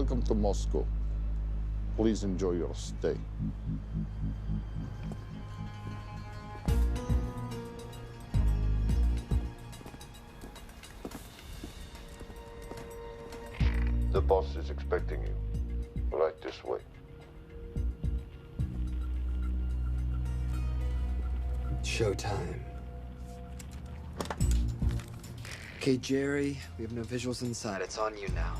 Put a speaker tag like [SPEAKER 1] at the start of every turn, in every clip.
[SPEAKER 1] Welcome to Moscow. Please enjoy your stay.
[SPEAKER 2] The boss is expecting you. Right this way.
[SPEAKER 3] Showtime. Okay, Jerry, we have no visuals inside. It's on you now.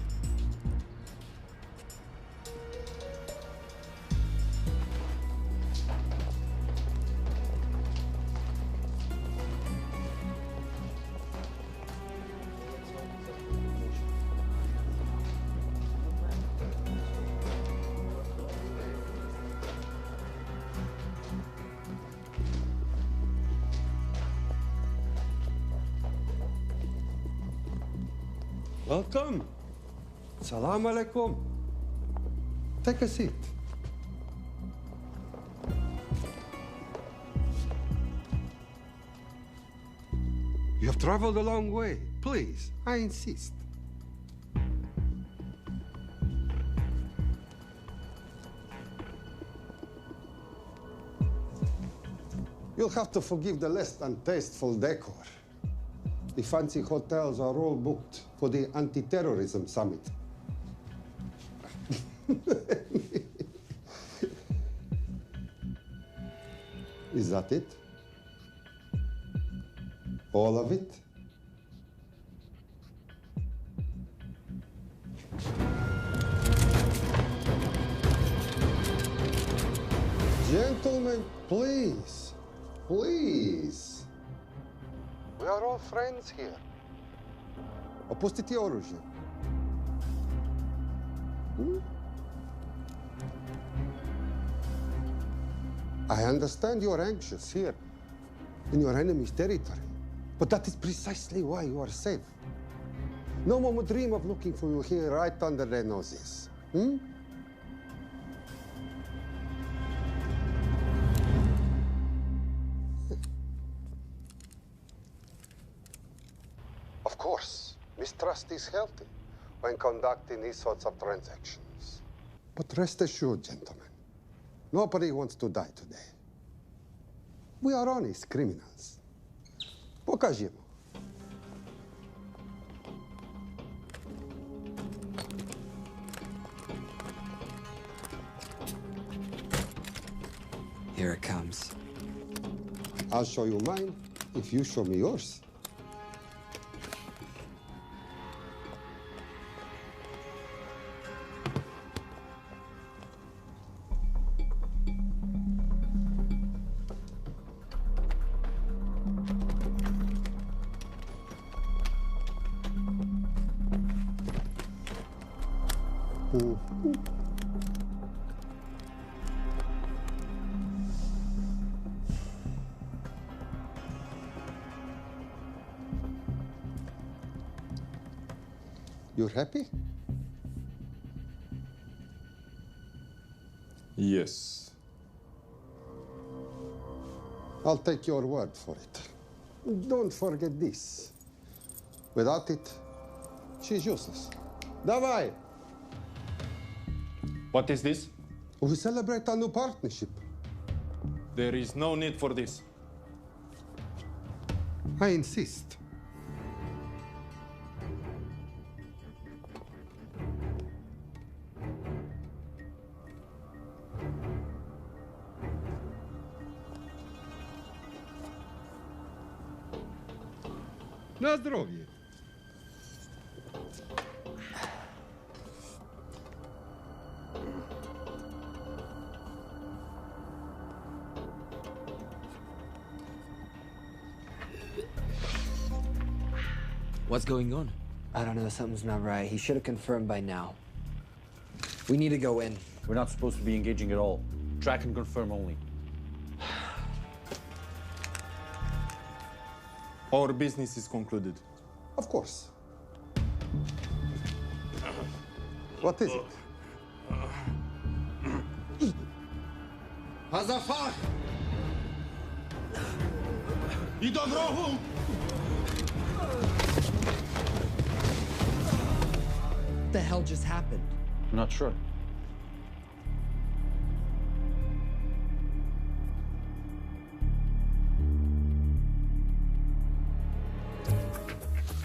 [SPEAKER 4] Welcome. Salam alaikum. Take a seat. You have traveled a long way. Please, I insist. You'll have to forgive the less than tasteful decor. The fancy hotels are all booked for the anti-terrorism summit. Is that it? All of it? Gentlemen, please, please. We are all friends here. Opustite oružje. I understand you're anxious here, in your enemy's territory. But that is precisely why you are safe. No one would dream of looking for you here right under their noses. Of course, mistrust is healthy when conducting these sorts of transactions. But rest assured, gentlemen, nobody wants to die today. We are honest criminals. Покажемо.
[SPEAKER 3] Here it comes.
[SPEAKER 4] I'll show you mine if you show me yours. You're happy?
[SPEAKER 5] Yes.
[SPEAKER 4] I'll take your word for it. Don't forget this. Without it, she's useless. Давай!
[SPEAKER 5] What is this?
[SPEAKER 4] We celebrate our new partnership.
[SPEAKER 5] There is no need for this.
[SPEAKER 4] I insist. На здоровье.
[SPEAKER 3] What's going on? I don't know. Something's not right. He should have confirmed by now. We need to go in.
[SPEAKER 6] We're not supposed to be engaging at all. Track and confirm only.
[SPEAKER 5] Our business is concluded.
[SPEAKER 4] Of course. What is it?
[SPEAKER 7] Hazafar! I dorogu!
[SPEAKER 3] What the hell just happened?
[SPEAKER 6] I'm not sure.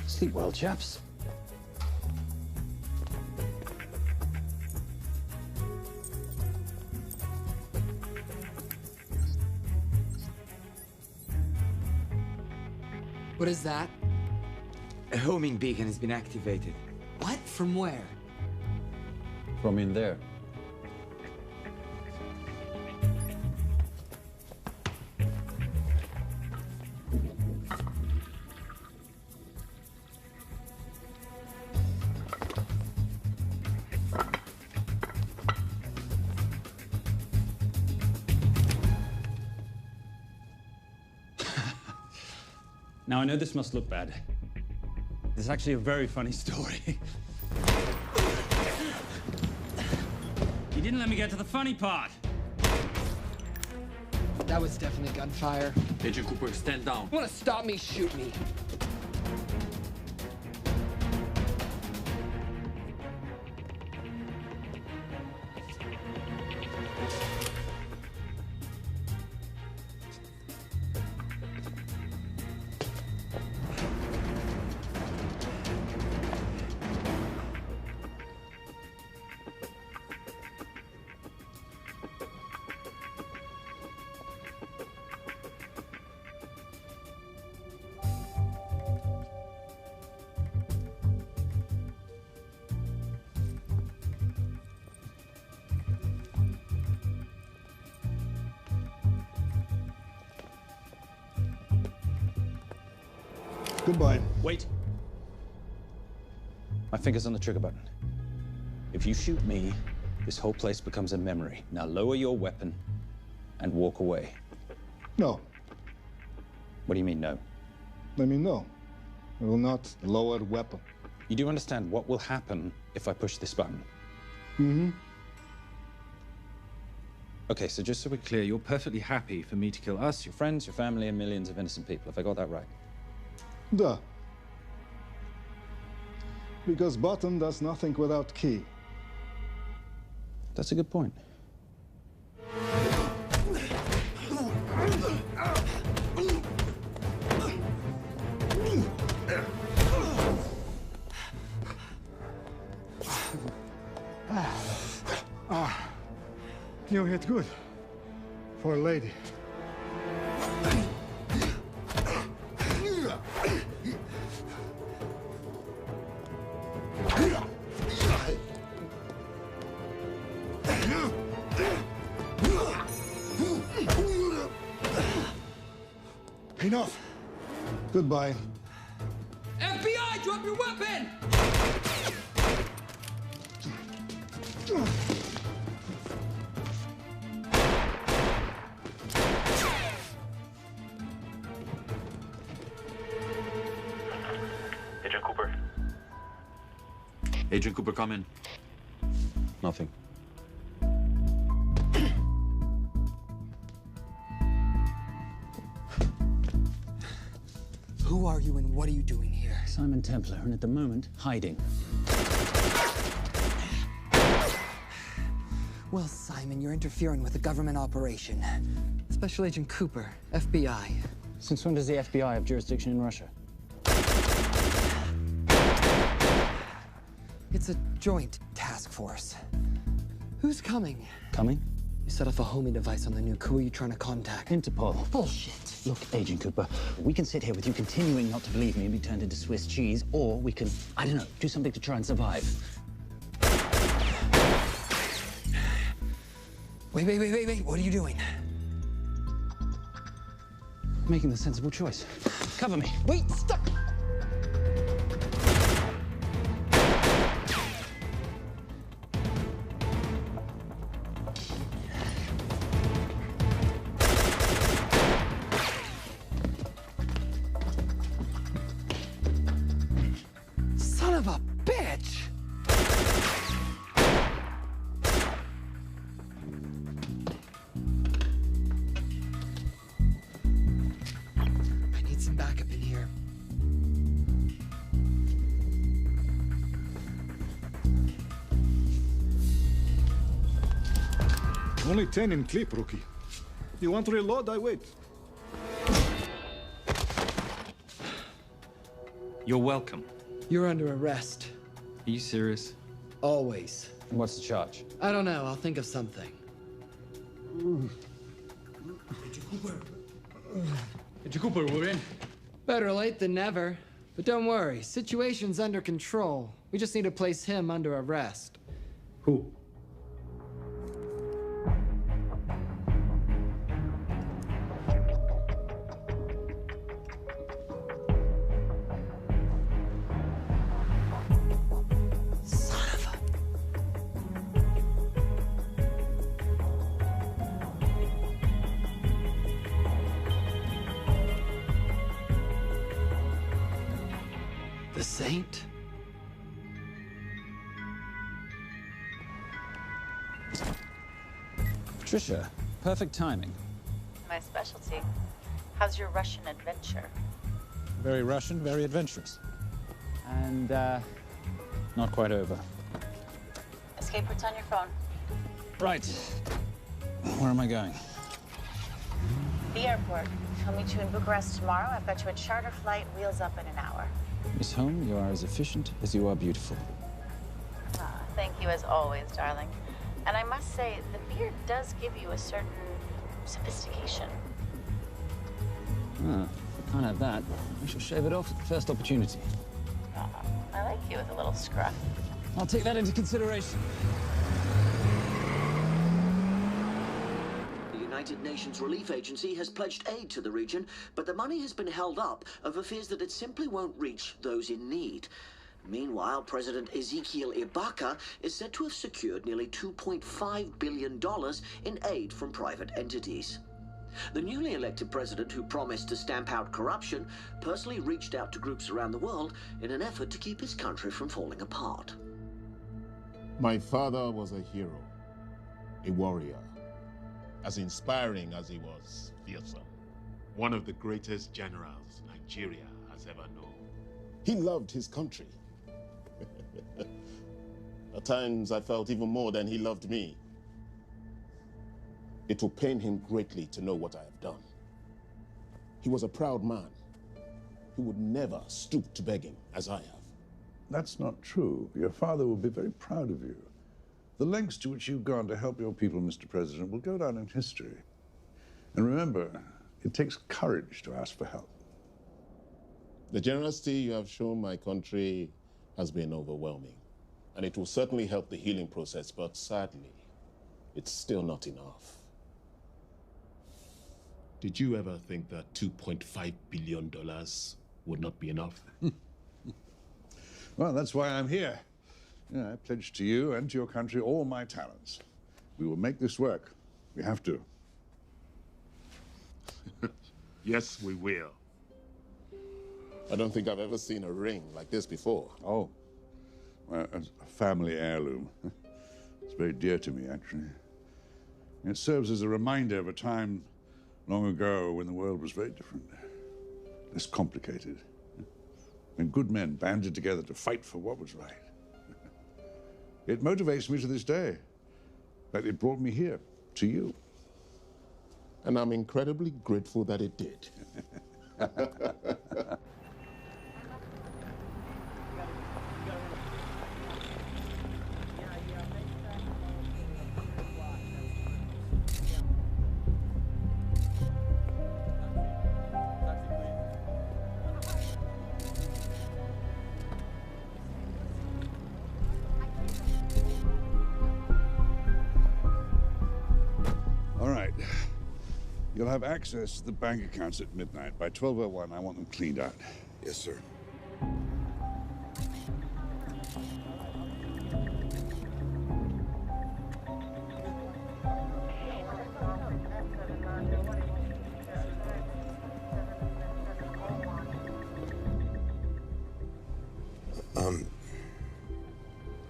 [SPEAKER 6] Sleep well, chaps.
[SPEAKER 3] What is that?
[SPEAKER 8] A homing beacon has been activated.
[SPEAKER 3] What? From where?
[SPEAKER 6] From in there. Now, I know this must look bad. This is actually a very funny story. You didn't let me get to the funny part.
[SPEAKER 3] That was definitely gunfire.
[SPEAKER 6] Agent Cooper, stand down.
[SPEAKER 3] You wanna stop me, shoot me.
[SPEAKER 7] Goodbye.
[SPEAKER 6] Wait. My finger's on the trigger button. If you shoot me, this whole place becomes a memory. Now lower your weapon and walk away.
[SPEAKER 7] No.
[SPEAKER 6] What do you mean, no?
[SPEAKER 7] Let me know. I will not lower weapon.
[SPEAKER 6] You do understand what will happen if I push this button?
[SPEAKER 7] Mm-hmm.
[SPEAKER 6] Okay, so just so we're clear, you're perfectly happy for me to kill us, your friends, your family, and millions of innocent people. Have I got that right?
[SPEAKER 7] Duh. Because button does nothing without key.
[SPEAKER 6] That's a good point.
[SPEAKER 7] You hit good. For a lady. Enough. Goodbye.
[SPEAKER 3] FBI, drop your weapon!
[SPEAKER 9] Agent Cooper.
[SPEAKER 6] Agent Cooper, come in. Nothing.
[SPEAKER 3] Who are you and what are you doing here?
[SPEAKER 6] Simon Templar, and at the moment, hiding.
[SPEAKER 3] Well, Simon, you're interfering with a government operation. Special Agent Cooper, FBI.
[SPEAKER 6] Since when does the FBI have jurisdiction in Russia?
[SPEAKER 3] It's a joint task force. Who's coming?
[SPEAKER 6] Coming?
[SPEAKER 3] You set off a homing device on the nuke. Who are you trying to contact?
[SPEAKER 6] Interpol.
[SPEAKER 3] Bullshit.
[SPEAKER 6] Look, Agent Cooper, we can sit here with you continuing not to believe me and be turned into Swiss cheese, or we can, I don't know, do something to try and survive.
[SPEAKER 3] Wait. What are you doing?
[SPEAKER 6] Making the sensible choice. Cover me.
[SPEAKER 3] Wait, stop! Son of a bitch! I need some backup in here.
[SPEAKER 7] Only 10 in clip, rookie. You want to reload? I wait.
[SPEAKER 9] You're welcome.
[SPEAKER 3] You're under arrest.
[SPEAKER 9] Are you serious?
[SPEAKER 3] Always.
[SPEAKER 6] And what's the charge?
[SPEAKER 3] I don't know. I'll think of something.
[SPEAKER 9] Agent Cooper, we're in.
[SPEAKER 3] Better late than never. But don't worry. Situation's under control. We just need to place him under arrest.
[SPEAKER 9] Who?
[SPEAKER 3] The Saint?
[SPEAKER 6] Patricia, perfect timing.
[SPEAKER 10] My specialty. How's your Russian adventure?
[SPEAKER 6] Very Russian, very adventurous. And, not quite over.
[SPEAKER 10] Escape routes on your phone.
[SPEAKER 6] Right. Where am I going?
[SPEAKER 10] The airport. I'll meet you in Bucharest tomorrow. I've got you a charter flight, wheels up in an hour.
[SPEAKER 6] Miss Holm, you are as efficient as you are beautiful.
[SPEAKER 10] Ah, thank you as always, darling. And I must say, the beard does give you a certain sophistication.
[SPEAKER 6] Ah, can't have that. I shall shave it off at the first opportunity.
[SPEAKER 10] I like you with a little scruff.
[SPEAKER 6] I'll take that into consideration.
[SPEAKER 11] The United Nations Relief Agency has pledged aid to the region, but the money has been held up over fears that it simply won't reach those in need. Meanwhile, President Ezekiel Ibaka is said to have secured nearly $2.5 billion in aid from private entities. The newly elected president, who promised to stamp out corruption, personally reached out to groups around the world in an effort to keep his country from falling apart.
[SPEAKER 1] My father was a hero, a warrior, as inspiring as he was fearsome.
[SPEAKER 12] One of the greatest generals Nigeria has ever known.
[SPEAKER 1] He loved his country. At times, I felt even more than he loved me. It will pain him greatly to know what I have done. He was a proud man. He would never stoop to begging, as I have.
[SPEAKER 13] That's not true. Your father will be very proud of you. The lengths to which you've gone to help your people, Mr. President, will go down in history. And remember, it takes courage to ask for help.
[SPEAKER 1] The generosity you have shown my country has been overwhelming. And it will certainly help the healing process, but sadly, it's still not enough.
[SPEAKER 12] Did you ever think that $2.5 billion would not be enough?
[SPEAKER 13] Well, that's why I'm here. Yeah, I pledge to you and to your country all my talents. We will make this work. We have to.
[SPEAKER 12] Yes, we will.
[SPEAKER 1] I don't think I've ever seen a ring like this before.
[SPEAKER 13] Oh, well, it's a family heirloom. It's very dear to me, actually. It serves as a reminder of a time long ago when the world was very different, less complicated, when good men banded together to fight for what was right. It motivates me to this day. In fact, it brought me here, to you.
[SPEAKER 1] And I'm incredibly grateful that it did.
[SPEAKER 13] All right. You'll have access to the bank accounts at midnight. By 12:01, I want them cleaned out.
[SPEAKER 4] Yes, sir.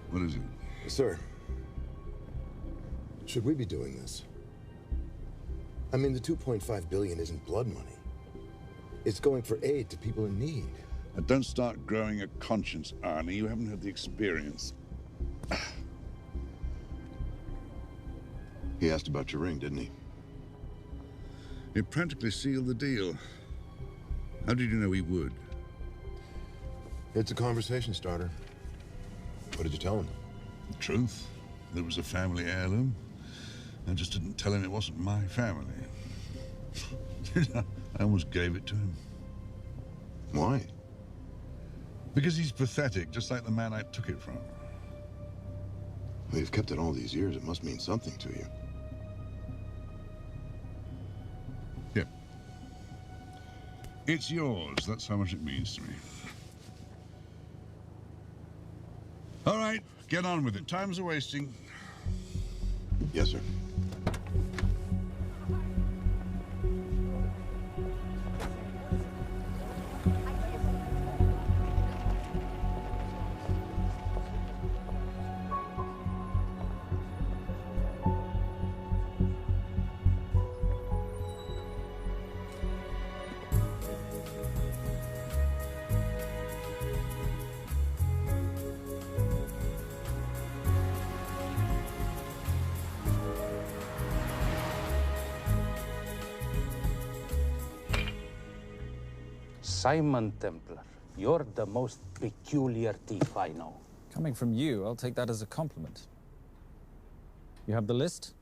[SPEAKER 13] What is it?
[SPEAKER 14] Sir, should we be doing this? I mean, the $2.5 billion isn't blood money. It's going for aid to people in need.
[SPEAKER 13] Now, don't start growing a conscience, Arnie. You haven't had the experience.
[SPEAKER 14] He asked about your ring, didn't he?
[SPEAKER 13] It practically sealed the deal. How did you know he would?
[SPEAKER 14] It's a conversation starter. What did you tell him?
[SPEAKER 13] The truth. There was a family heirloom. I just didn't tell him it wasn't my family. I almost gave it to him.
[SPEAKER 14] Why?
[SPEAKER 13] Because he's pathetic, just like the man I took it from.
[SPEAKER 14] Well, you've kept it all these years. It must mean something to you.
[SPEAKER 13] Yeah. It's yours. That's how much it means to me. All right, get on with it. Time's a-wasting.
[SPEAKER 14] Yes, sir.
[SPEAKER 6] Simon Templar, you're the most peculiar thief I know.
[SPEAKER 15] Coming from you, I'll take that as a compliment. You have the list?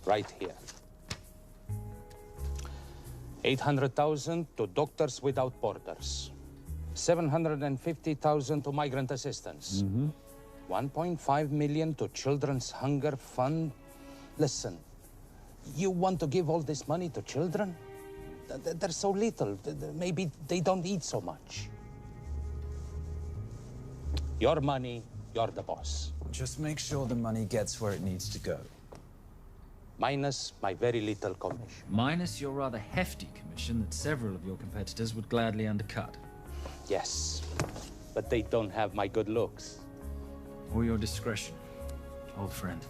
[SPEAKER 6] Right here. 800,000 to Doctors Without Borders. 750,000 to migrant assistance. 1.5 million to Children's Hunger Fund. Listen, you want to give all this money to children? They're so little. Maybe they don't eat so much. Your money, you're the boss.
[SPEAKER 15] Just make sure the money gets where it needs to go.
[SPEAKER 6] Minus my very little commission.
[SPEAKER 9] Minus your rather hefty commission that several of your competitors would gladly undercut.
[SPEAKER 6] Yes, but they don't have my good looks.
[SPEAKER 9] Or your discretion, old friend.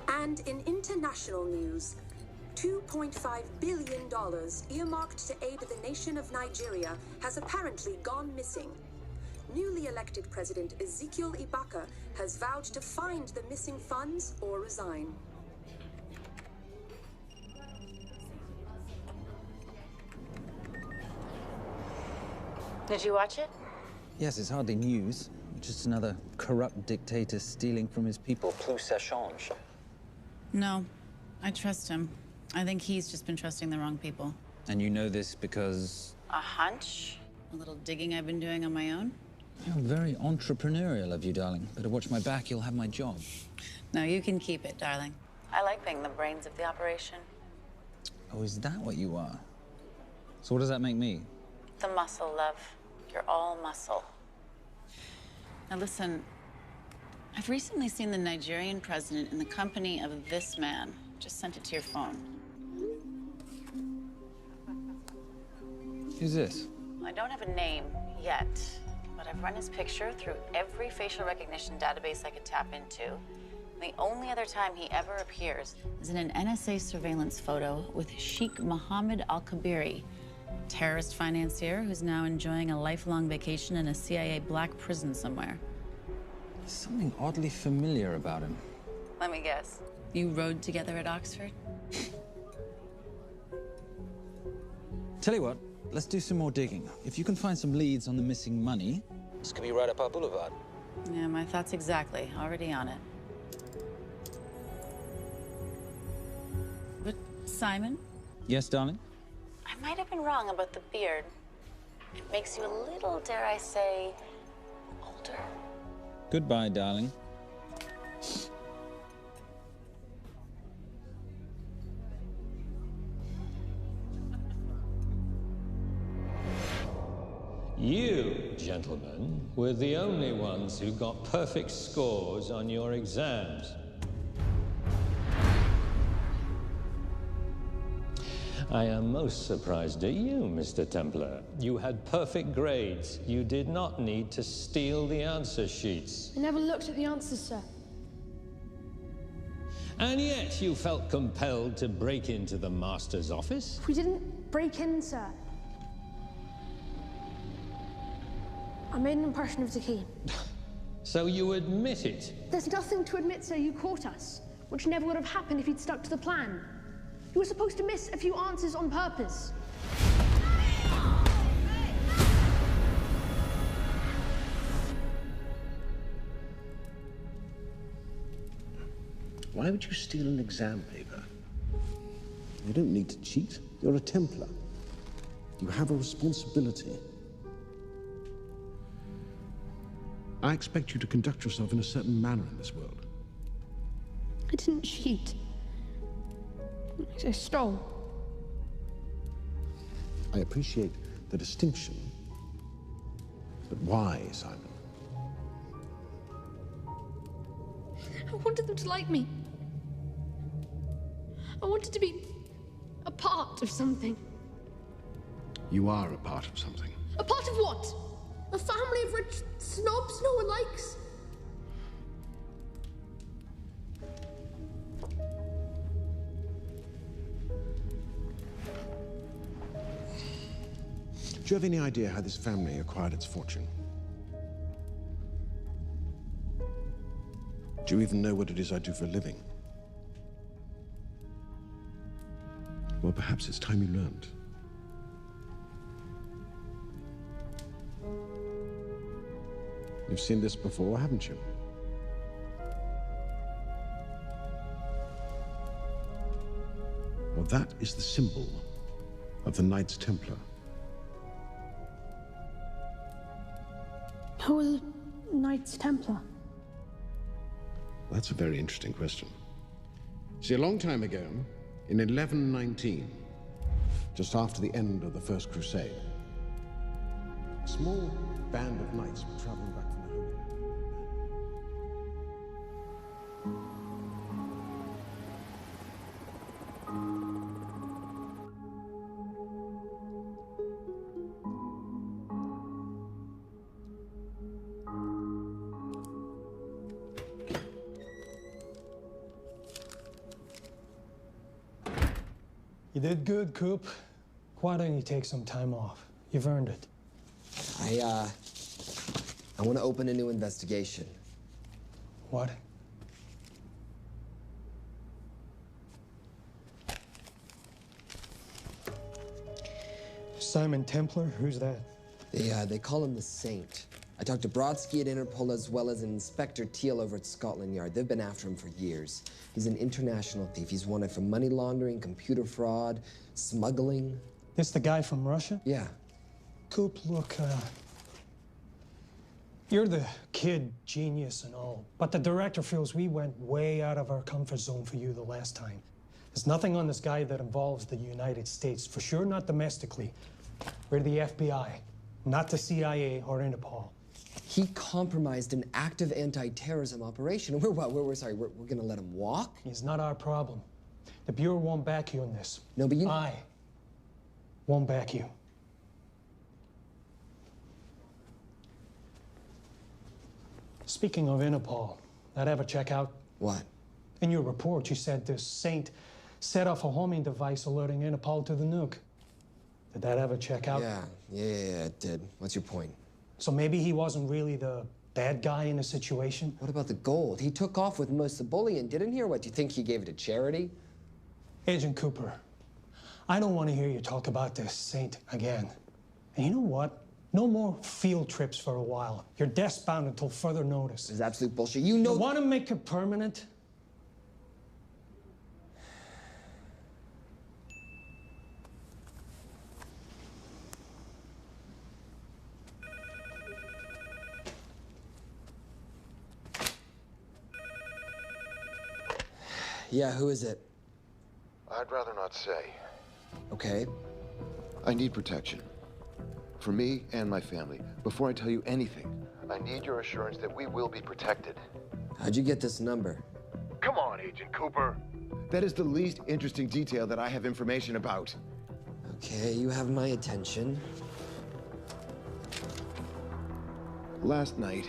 [SPEAKER 16] And in international news, $2.5 billion earmarked to aid the nation of Nigeria has apparently gone missing. Newly elected President Ezekiel Ibaka has vowed to find the missing funds or resign.
[SPEAKER 10] Did you watch it?
[SPEAKER 15] Yes, it's hardly news. Just another corrupt dictator stealing from his people. Plus ça change.
[SPEAKER 17] No, I trust him. I think he's just been trusting the wrong people.
[SPEAKER 15] And you know this because...
[SPEAKER 17] A hunch? A little digging I've been doing on my own?
[SPEAKER 15] You're very entrepreneurial of you, darling. Better watch my back, you'll have my job.
[SPEAKER 17] No, you can keep it, darling.
[SPEAKER 10] I like being the brains of the operation.
[SPEAKER 15] Oh, is that what you are? So what does that make me?
[SPEAKER 10] The muscle, love. You're all muscle.
[SPEAKER 17] Now listen, I've recently seen the Nigerian president in the company of this man. Just sent it to your phone.
[SPEAKER 15] Who's this?
[SPEAKER 10] I don't have a name yet, but I've run his picture through every facial recognition database I could tap into. And the only other time he ever appears
[SPEAKER 17] is in an NSA surveillance photo with Sheikh Mohammed Al-Kabiri, terrorist financier who's now enjoying a lifelong vacation in a CIA black prison somewhere.
[SPEAKER 15] There's something oddly familiar about him.
[SPEAKER 10] Let me guess.
[SPEAKER 17] You rode together at Oxford?
[SPEAKER 15] Tell you what, let's do some more digging. If you can find some leads on the missing money, this could be right up our boulevard.
[SPEAKER 17] Yeah, my thoughts exactly. Already on it. Simon?
[SPEAKER 15] Yes, darling?
[SPEAKER 10] I might have been wrong about the beard. It makes you a little, dare I say, older.
[SPEAKER 15] Goodbye, darling.
[SPEAKER 18] You, gentlemen, were the only ones who got perfect scores on your exams. I am most surprised at you, Mr. Templar. You had perfect grades. You did not need to steal the answer sheets.
[SPEAKER 19] I never looked at the answers, sir.
[SPEAKER 18] And yet you felt compelled to break into the master's office?
[SPEAKER 19] We didn't break in, sir. I made an impression of the key.
[SPEAKER 18] So you admit it?
[SPEAKER 19] There's nothing to admit, sir. You caught us, which never would have happened if you'd stuck to the plan. You were supposed to miss a few answers on purpose.
[SPEAKER 12] Why would you steal an exam paper? You don't need to cheat. You're a Templar. You have a responsibility. I expect you to conduct yourself in a certain manner in this world.
[SPEAKER 19] I didn't cheat. I stole.
[SPEAKER 12] I appreciate the distinction. But why, Simon?
[SPEAKER 19] I wanted them to like me. I wanted to be a part of something.
[SPEAKER 12] You are a part of something.
[SPEAKER 19] A part of what? A family of rich snobs no one likes?
[SPEAKER 12] Do you have any idea how this family acquired its fortune? Do you even know what it is I do for a living? Well, perhaps it's time you learned. You've seen this before, haven't you? Well, that is the symbol of the Knights Templar.
[SPEAKER 19] Who are the Knights Templar?
[SPEAKER 12] That's a very interesting question. See, a long time ago, in 1119, just after the end of the First Crusade, a small band of knights were traveling back from the Holy Land.
[SPEAKER 20] You did good, Coop. Why don't you take some time off? You've earned it.
[SPEAKER 3] I want to open a new investigation.
[SPEAKER 20] What? Simon Templar? Who's that?
[SPEAKER 3] They call him the Saint. I talked to Brodsky at Interpol as well as Inspector Teal over at Scotland Yard. They've been after him for years. He's an international thief. He's wanted for money laundering, computer fraud, smuggling.
[SPEAKER 20] This the guy from Russia?
[SPEAKER 3] Yeah.
[SPEAKER 20] Coop, look, you're the kid genius and all, but the director feels we went way out of our comfort zone for you the last time. There's nothing on this guy that involves the United States, for sure not domestically. We're the FBI, not the CIA or Interpol.
[SPEAKER 3] He compromised an active anti-terrorism operation. We're gonna let him walk?
[SPEAKER 20] It's not our problem. The Bureau won't back you in this.
[SPEAKER 3] No, but you...
[SPEAKER 20] I won't back you. Speaking of Interpol, that ever check out?
[SPEAKER 3] What?
[SPEAKER 20] In your report, you said this Saint set off a homing device alerting Interpol to the nuke. Did that ever check out?
[SPEAKER 3] Yeah, it did. What's your point?
[SPEAKER 20] So maybe he wasn't really the bad guy in the situation?
[SPEAKER 3] What about the gold? He took off with most of the bullion, didn't he? Or what, do you think he gave it to charity?
[SPEAKER 20] Agent Cooper, I don't want to hear you talk about this Saint again. And you know what? No more field trips for a while. You're desk-bound until further notice.
[SPEAKER 3] It's absolute bullshit. You know...
[SPEAKER 20] You want to make it permanent?
[SPEAKER 3] Yeah, who is it?
[SPEAKER 14] I'd rather not say.
[SPEAKER 3] Okay.
[SPEAKER 14] I need protection. For me and my family. Before I tell you anything, I need your assurance that we will be protected.
[SPEAKER 3] How'd you get this number?
[SPEAKER 14] Come on, Agent Cooper. That is the least interesting detail that I have information about.
[SPEAKER 3] Okay, you have my attention.
[SPEAKER 14] Last night,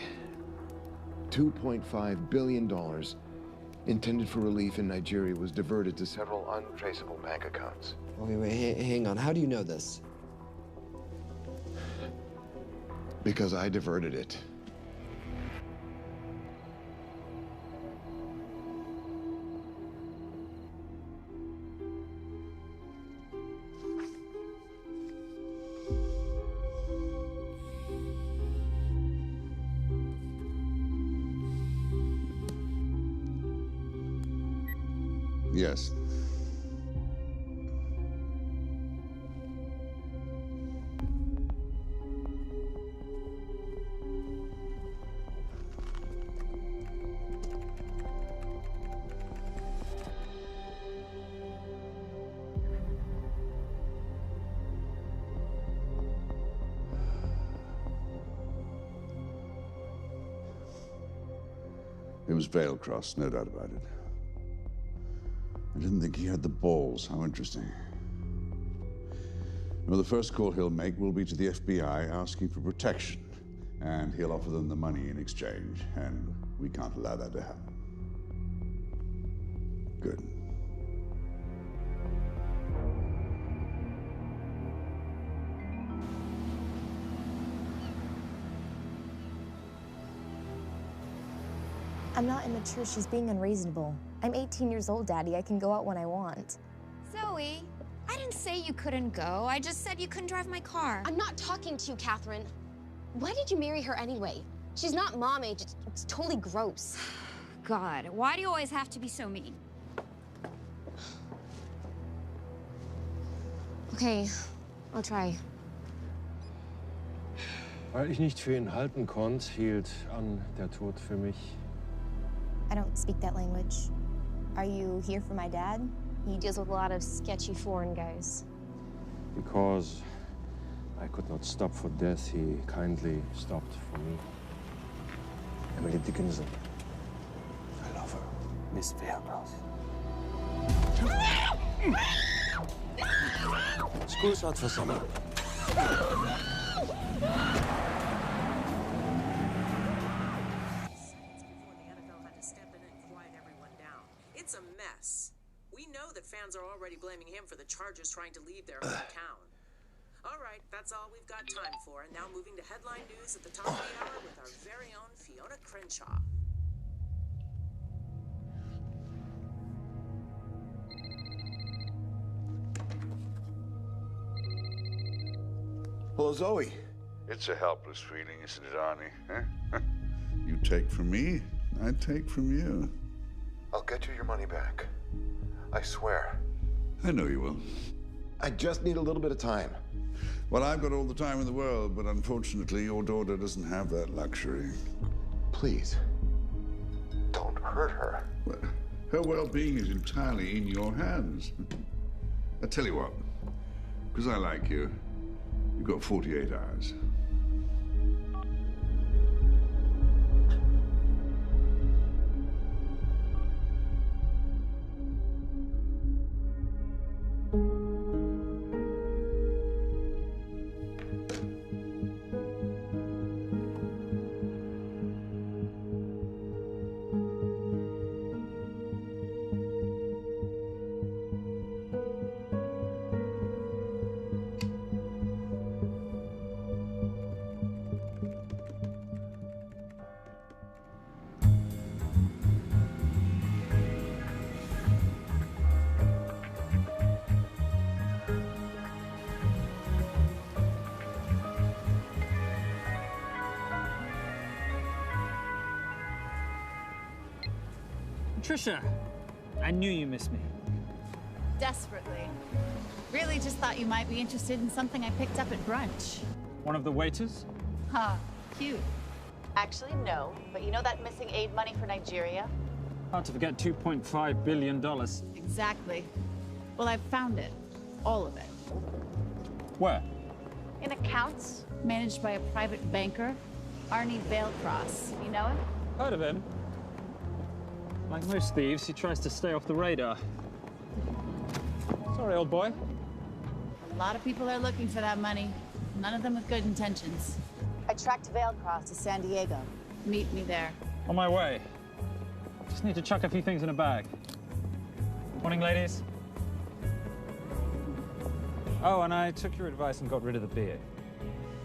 [SPEAKER 14] $2.5 billion intended for relief in Nigeria was diverted to several untraceable bank accounts.
[SPEAKER 3] Wait, hang on. How do you know this?
[SPEAKER 14] Because I diverted it.
[SPEAKER 13] Yes. It was Veilcross, no doubt about it. I didn't think he had the balls. How interesting. Well, the first call he'll make will be to the FBI asking for protection. And he'll offer them the money in exchange. And we can't allow that to happen. Good.
[SPEAKER 21] I'm not immature. She's being unreasonable. I'm 18 years old, Daddy. I can go out when I want.
[SPEAKER 22] Zoe, I didn't say you couldn't go. I just said you couldn't drive my car.
[SPEAKER 23] I'm not talking to you, Catherine. Why did you marry her anyway? She's not mom age. It's totally gross.
[SPEAKER 22] God, why do you always have to be so mean?
[SPEAKER 23] Okay, I'll try.
[SPEAKER 24] Weil ich nicht für ihn halten konnte, hielt an der Tod für mich.
[SPEAKER 21] I don't speak that language. Are you here for my dad?
[SPEAKER 23] He deals with a lot of sketchy foreign guys.
[SPEAKER 24] Because I could not stop for death, he kindly stopped for me. Emily Dickinson. I love her. Miss Veilcross. School's out for summer.
[SPEAKER 25] It's a mess. We know that fans are already blaming him for the Chargers trying to leave their hometown. All right, that's all we've got time for. And now moving to headline news at the top of the hour with our very own Fiona Crenshaw.
[SPEAKER 14] Hello, Zoe.
[SPEAKER 13] It's a helpless feeling, isn't it, Arnie? Huh? You take from me, I take from you.
[SPEAKER 14] I'll get you your money back. I swear.
[SPEAKER 13] I know you will.
[SPEAKER 14] I just need a little bit of time.
[SPEAKER 13] Well, I've got all the time in the world, but unfortunately, your daughter doesn't have that luxury.
[SPEAKER 14] Please, don't hurt her.
[SPEAKER 13] Well, her well-being is entirely in your hands. I tell you what, because I like you, you've got 48 hours.
[SPEAKER 9] Trisha, I knew you missed me.
[SPEAKER 17] Desperately. Really just thought you might be interested in something I picked up at brunch.
[SPEAKER 9] One of the waiters?
[SPEAKER 17] Huh, cute. Actually, no. But you know that missing aid money for Nigeria?
[SPEAKER 15] Hard to forget $2.5 billion.
[SPEAKER 17] Exactly. Well, I've found it. All of it.
[SPEAKER 15] Where?
[SPEAKER 17] In accounts managed by a private banker, Arnie Vailcross. You know him?
[SPEAKER 15] Heard of him. Like most thieves, he tries to stay off the radar. Sorry, old boy.
[SPEAKER 17] A lot of people are looking for that money. None of them with good intentions. I tracked Vailcross to San Diego. Meet me there.
[SPEAKER 15] On my way. Just need to chuck a few things in a bag. Morning, ladies. Oh, and I took your advice and got rid of the beer.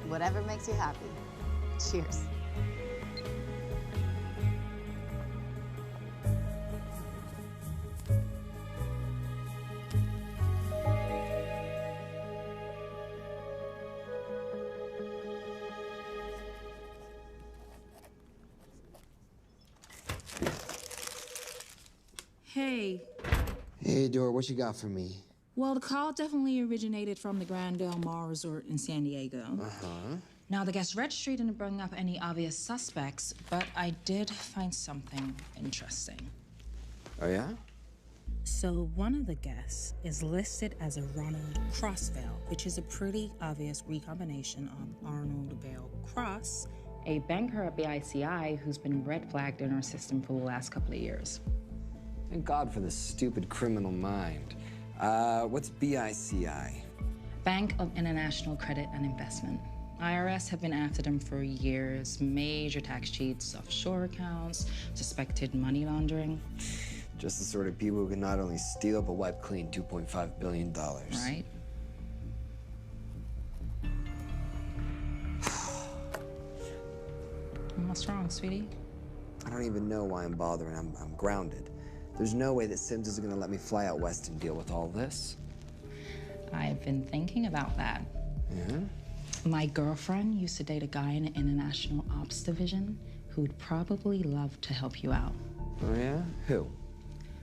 [SPEAKER 17] Whatever makes you happy. Cheers.
[SPEAKER 2] Hey.
[SPEAKER 3] Hey, Dora, what you got for me?
[SPEAKER 2] Well, the call definitely originated from the Grand Del Mar Resort in San Diego.
[SPEAKER 3] Uh-huh.
[SPEAKER 2] Now, the guest registry didn't bring up any obvious suspects, but I did find something interesting.
[SPEAKER 3] Oh, yeah?
[SPEAKER 2] So one of the guests is listed as a Ronald Crossvale, which is a pretty obvious recombination of Arnold Vale Cross, a banker at BICI who's been red flagged in our system for the last couple of years.
[SPEAKER 3] Thank God for this stupid criminal mind. What's BICI?
[SPEAKER 2] Bank of International Credit and Investment. IRS have been after them for years. Major tax cheats, offshore accounts, suspected money laundering.
[SPEAKER 3] Just the sort of people who can not only steal but wipe clean $2.5 billion.
[SPEAKER 2] Right? What's wrong, sweetie?
[SPEAKER 3] I don't even know why I'm bothering. I'm grounded. There's no way that Sims is gonna let me fly out west and deal with all this.
[SPEAKER 2] I've been thinking about that.
[SPEAKER 3] Yeah?
[SPEAKER 2] My girlfriend used to date a guy in the International Ops Division who'd probably love to help you out.
[SPEAKER 3] Oh, yeah? Who?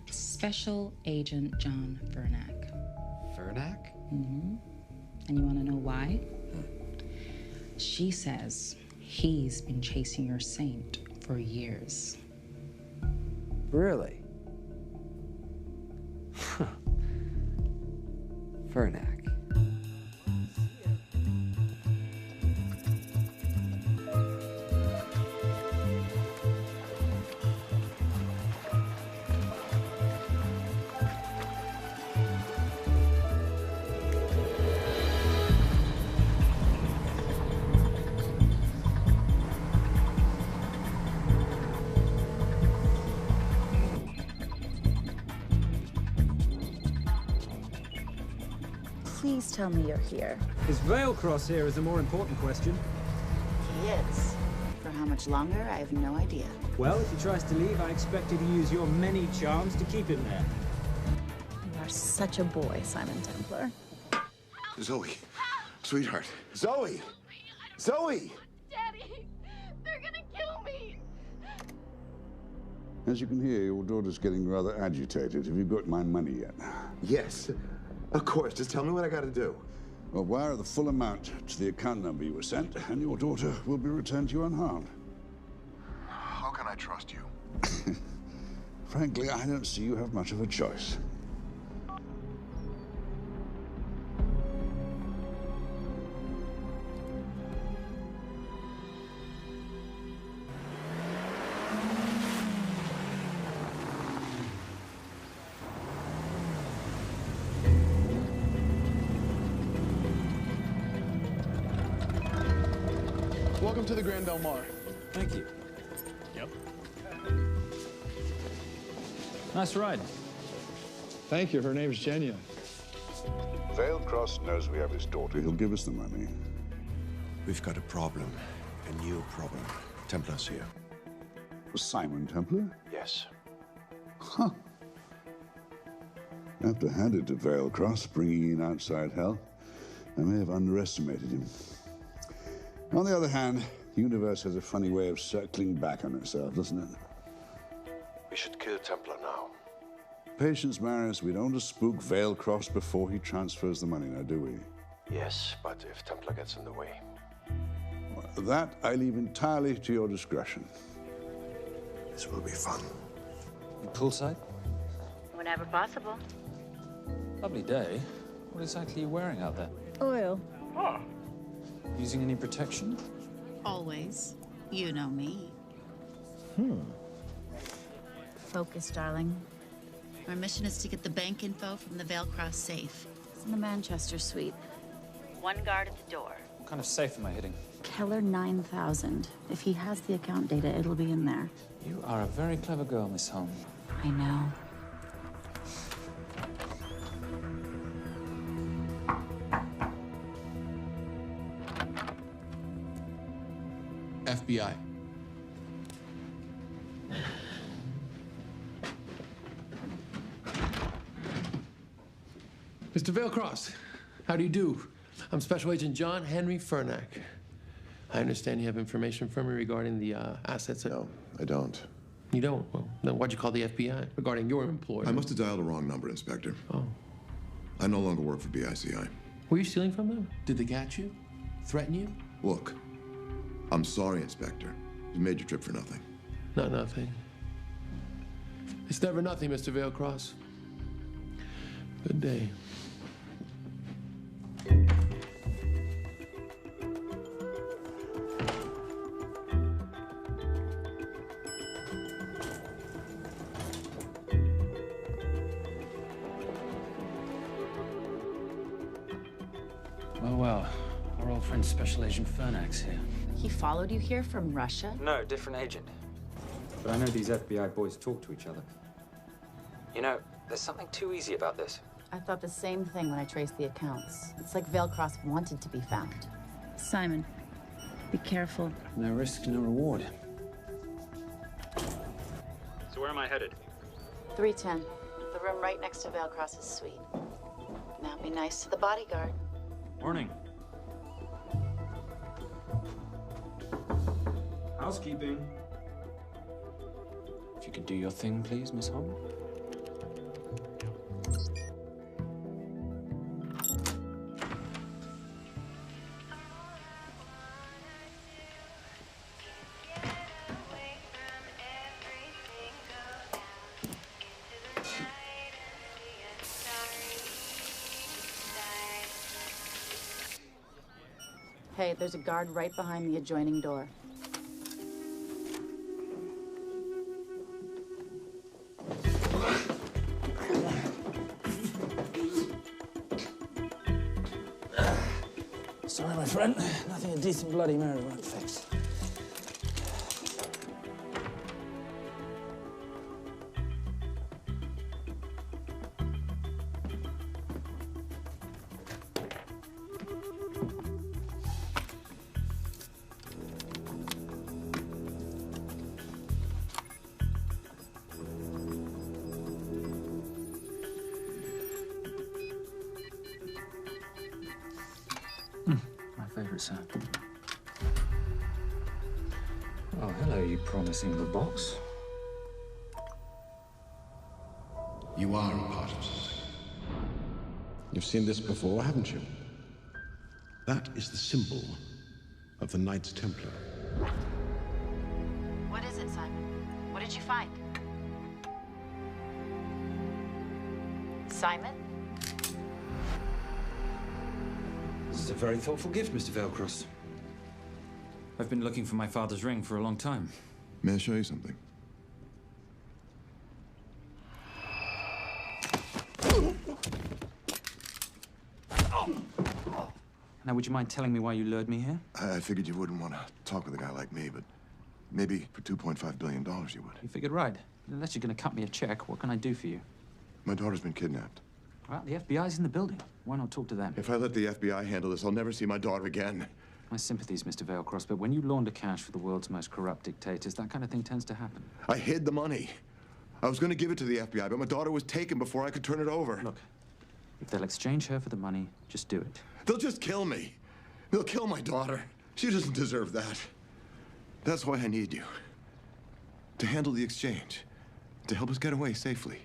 [SPEAKER 2] Special Agent John Vernack.
[SPEAKER 3] Vernack?
[SPEAKER 2] Mm-hmm. And you want to know why? She says he's been chasing your saint for years.
[SPEAKER 3] Really? Vernack.
[SPEAKER 2] Please tell me you're here.
[SPEAKER 15] Is Vailcross here is the more important question.
[SPEAKER 2] He is. For how much longer, I have no idea.
[SPEAKER 15] Well, if he tries to leave, I expect you to use your many charms to keep him there.
[SPEAKER 2] You are such a boy, Simon Templar.
[SPEAKER 14] Zoe, sweetheart. Zoe! Zoe!
[SPEAKER 19] Daddy, they're gonna kill me.
[SPEAKER 13] As you can hear, your daughter's getting rather agitated. Have you got my money yet?
[SPEAKER 14] Yes, of course. Just tell me what I gotta do.
[SPEAKER 13] Well, wire the full amount to the account number you were sent, and your daughter will be returned to you unharmed.
[SPEAKER 14] How can I trust you?
[SPEAKER 13] Frankly, I don't see you have much of a choice.
[SPEAKER 5] Welcome to the Grand Del Mar.
[SPEAKER 15] Thank you.
[SPEAKER 5] Yep.
[SPEAKER 15] Nice ride.
[SPEAKER 5] Thank you. Her name's Genya.
[SPEAKER 13] Vailcross knows we have his daughter. He'll give us the money.
[SPEAKER 14] We've got a problem. A new problem. Templar's here.
[SPEAKER 13] Simon Templar?
[SPEAKER 14] Yes.
[SPEAKER 13] Huh. I have to hand it to Vailcross, bringing in outside help. I may have underestimated him. On the other hand, the universe has a funny way of circling back on itself, doesn't it?
[SPEAKER 14] We should kill Templar now.
[SPEAKER 13] Patience, Maris. We don't spook Vailcross before he transfers the money, now, do we?
[SPEAKER 14] Yes, but if Templar gets in the way.
[SPEAKER 13] Well, that I leave entirely to your discretion.
[SPEAKER 14] This will be fun.
[SPEAKER 15] Poolside?
[SPEAKER 17] Whenever possible.
[SPEAKER 15] Lovely day. What exactly are you wearing out there?
[SPEAKER 17] Oil.
[SPEAKER 15] Using any protection?
[SPEAKER 17] Always. You know me.
[SPEAKER 15] Hmm.
[SPEAKER 17] Focus, darling. Our mission is to get the bank info from the Vale Cross safe. It's in the Manchester suite. One guard at the door.
[SPEAKER 15] What kind of safe am I hitting?
[SPEAKER 17] Keller 9000. If he has the account data, it'll be in there.
[SPEAKER 15] You are a very clever girl, Miss Holm.
[SPEAKER 17] I know.
[SPEAKER 1] FBI. Mr. Vailcross, how do you do? I'm Special Agent John Henry Fernack. I understand you have information from me regarding the assets.
[SPEAKER 14] No, I don't.
[SPEAKER 1] You don't? Well, then why'd you call the FBI regarding your employer?
[SPEAKER 14] I must have dialed the wrong number, Inspector.
[SPEAKER 1] Oh.
[SPEAKER 14] I no longer work for BICI.
[SPEAKER 1] Were you stealing from them? Did they catch you? Threaten you?
[SPEAKER 14] Look, I'm sorry, Inspector. You made your trip for nothing.
[SPEAKER 1] Not nothing. It's never nothing, Mr. Vailcross. Good day.
[SPEAKER 15] Well, our old friend Special Agent Fernack's here.
[SPEAKER 17] He followed you here from Russia?
[SPEAKER 15] No, different agent. But I know these FBI boys talk to each other. You know, there's something too easy about this.
[SPEAKER 17] I thought the same thing when I traced the accounts. It's like Vailcross wanted to be found. Simon, be careful.
[SPEAKER 15] No risk, no reward.
[SPEAKER 4] So where am I headed?
[SPEAKER 17] 310. The room right next to Vailcross's suite. Now be nice to the bodyguard.
[SPEAKER 15] Morning.
[SPEAKER 4] Housekeeping.
[SPEAKER 15] If you could do your thing, please, Miss Holm.
[SPEAKER 17] Hey, there's a guard right behind the adjoining door.
[SPEAKER 15] Sorry, my friend. Nothing a decent Bloody Mary won't fix. My favorite sound. Oh, hello, you promising the box.
[SPEAKER 14] You are a part of something. You've seen this before, haven't you? That is the symbol of the Knights Templar.
[SPEAKER 17] What is it, Simon? What did you find? Simon?
[SPEAKER 15] This is a very thoughtful gift, Mr. Vailcross. I've been looking for my father's ring for a long time.
[SPEAKER 14] May I show you something?
[SPEAKER 15] Now, would you mind telling me why you lured me here?
[SPEAKER 14] I figured you wouldn't want to talk with a guy like me, but maybe for $2.5 billion you would.
[SPEAKER 15] You figured right. Unless you're going to cut me a check, what can I do for you?
[SPEAKER 14] My daughter's been kidnapped.
[SPEAKER 15] Well, the FBI's in the building. Why not talk to them?
[SPEAKER 14] If I let the FBI handle this, I'll never see my daughter again.
[SPEAKER 15] My sympathies, Mr. Vailcross, but when you launder cash for the world's most corrupt dictators, that kind of thing tends to happen.
[SPEAKER 14] I hid the money. I was going to give it to the FBI, but my daughter was taken before I could turn it over.
[SPEAKER 15] Look, if they'll exchange her for the money, just do it.
[SPEAKER 14] They'll just kill me. They'll kill my daughter. She doesn't deserve that. That's why I need you. To handle the exchange. To help us get away safely.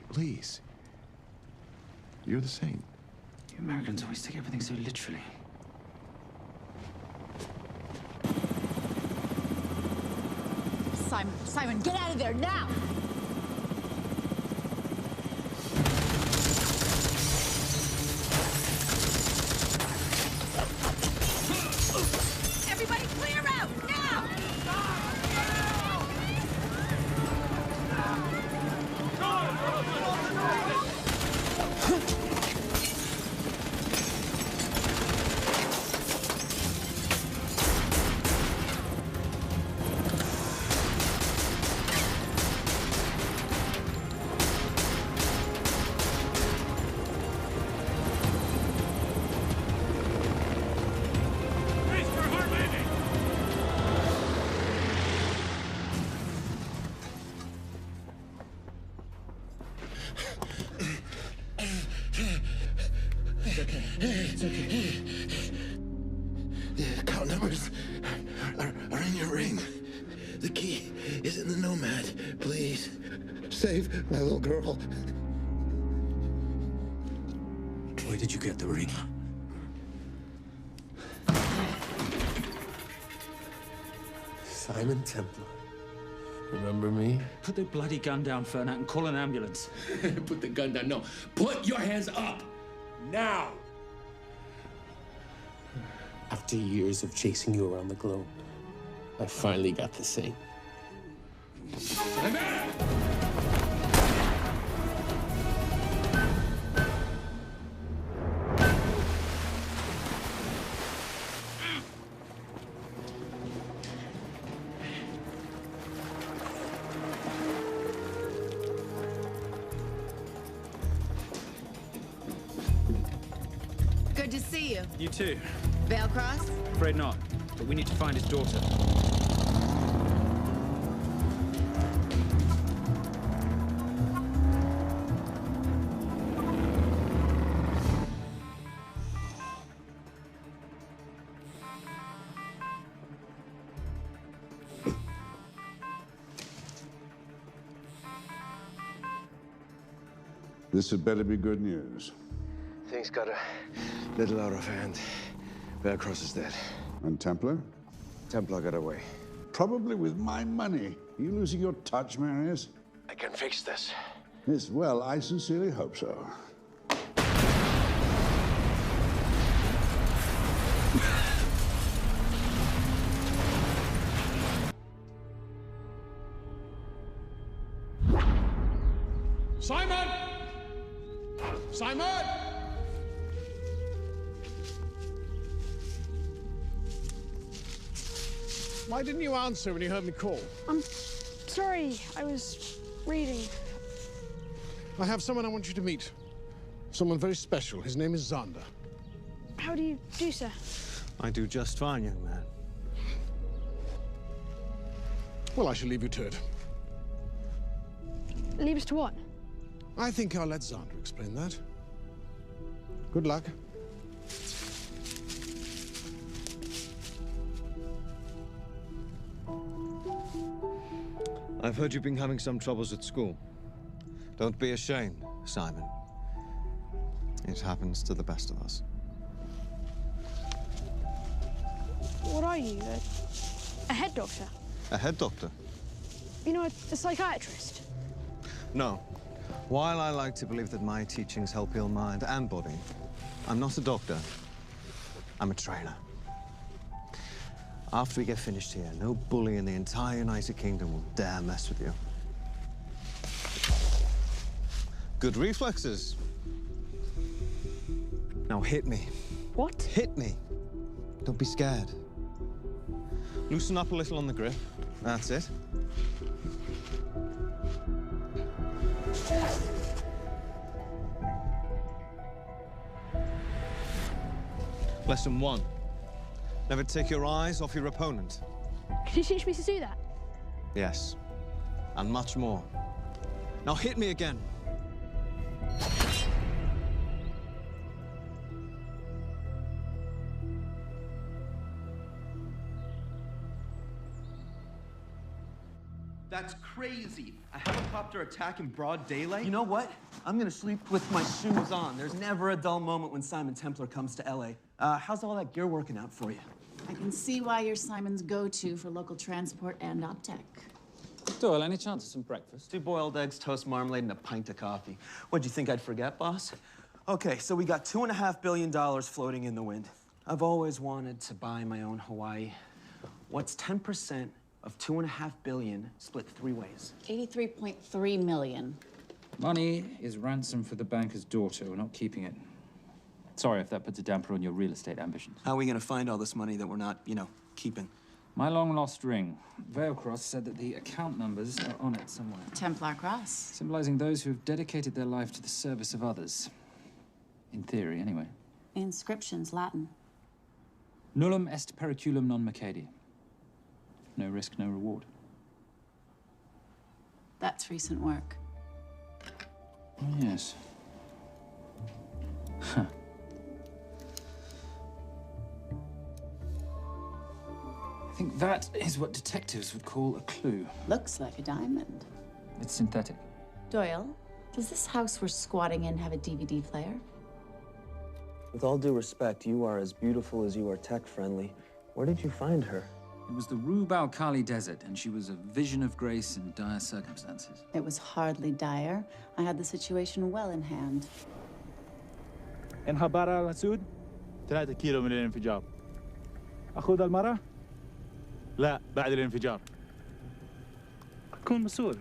[SPEAKER 14] Please. You're the saint.
[SPEAKER 15] You Americans always take everything so literally.
[SPEAKER 17] Simon, Simon, get out of there now! Everybody clear out, now!
[SPEAKER 14] It's okay. The account numbers are in your ring. The key is in the Nomad. Please, save my little girl.
[SPEAKER 6] Where did you get the ring?
[SPEAKER 1] Simon Templar. Remember me?
[SPEAKER 15] Put the bloody gun down, Fernak, and call an ambulance.
[SPEAKER 1] Put the gun down. No. Put your hands up. Now. After years of chasing you around the globe, I finally got the same.
[SPEAKER 17] Good to see you.
[SPEAKER 15] You too.
[SPEAKER 17] Veil Cross?
[SPEAKER 15] Afraid not, but we need to find his daughter.
[SPEAKER 13] This had better be good news.
[SPEAKER 14] Things got a little out of hand. Velcross is dead.
[SPEAKER 13] And Templar?
[SPEAKER 14] Templar got away.
[SPEAKER 13] Probably with my money. Are you losing your touch, Marius?
[SPEAKER 14] I can fix this.
[SPEAKER 13] Yes, well, I sincerely hope so.
[SPEAKER 5] Simon! Simon! Why didn't you answer when you heard me call?
[SPEAKER 19] I'm sorry, I was reading.
[SPEAKER 5] I have someone I want you to meet. Someone very special. His name is Xander.
[SPEAKER 19] How do you do, sir?
[SPEAKER 24] I do just fine, young man.
[SPEAKER 5] Well, I shall leave you to it.
[SPEAKER 19] Leave us to what?
[SPEAKER 5] I think I'll let Xander explain that. Good luck.
[SPEAKER 24] I've heard you've been having some troubles at school. Don't be ashamed, Simon. It happens to the best of us.
[SPEAKER 19] What are you, a head doctor?
[SPEAKER 24] A head doctor?
[SPEAKER 19] You know, a psychiatrist?
[SPEAKER 24] No. While I like to believe that my teachings help heal mind and body, I'm not a doctor. I'm a trainer. After we get finished here, no bully in the entire United Kingdom will dare mess with you. Good reflexes. Now hit me.
[SPEAKER 19] What?
[SPEAKER 24] Hit me. Don't be scared. Loosen up a little on the grip. That's it. Lesson 1. Never take your eyes off your opponent.
[SPEAKER 19] Can you teach me to do that?
[SPEAKER 24] Yes. And much more. Now hit me again.
[SPEAKER 7] That's crazy. A helicopter attack in broad daylight?
[SPEAKER 6] You know what? I'm gonna sleep with my shoes on. There's never a dull moment when Simon Templar comes to LA. How's all that gear working out for you?
[SPEAKER 17] I can see why you're Simon's go-to for local transport and OpTech.
[SPEAKER 15] Doyle, any chance of some breakfast?
[SPEAKER 6] 2 boiled eggs, toast, marmalade, and a pint of coffee. What'd you think I'd forget, boss? Okay, so we got $2.5 billion floating in the wind. I've always wanted to buy my own Hawaii. What's 10% of $2.5 billion split 3 ways?
[SPEAKER 17] 83.3 million.
[SPEAKER 9] Money is ransom for the banker's daughter. We're not keeping it. Sorry if that puts a damper on your real estate ambitions.
[SPEAKER 6] How are we gonna find all this money that we're not, you know, keeping?
[SPEAKER 9] My long-lost ring. Veilcross said that the account numbers are on it somewhere.
[SPEAKER 17] Templar Cross.
[SPEAKER 9] Symbolizing those who have dedicated their life to the service of others. In theory, anyway.
[SPEAKER 17] Inscription's Latin.
[SPEAKER 9] Nullum est periculum non mercedi. No risk, no reward.
[SPEAKER 17] That's recent work.
[SPEAKER 9] Oh, yes. Huh. I think that is what detectives would call a clue.
[SPEAKER 17] Looks like a diamond.
[SPEAKER 9] It's synthetic.
[SPEAKER 17] Doyle, does this house we're squatting in have a DVD player?
[SPEAKER 6] With all due respect, you are as beautiful as you are tech-friendly. Where did you find her?
[SPEAKER 9] It was the Rub al-Khali Desert, and she was a vision of grace in dire circumstances.
[SPEAKER 17] It was hardly dire. I had the situation well in hand.
[SPEAKER 8] انخبر على السود 3 كيلو من الانفجار. أخذ المرة؟ لا بعد الانفجار. أكون مسؤول.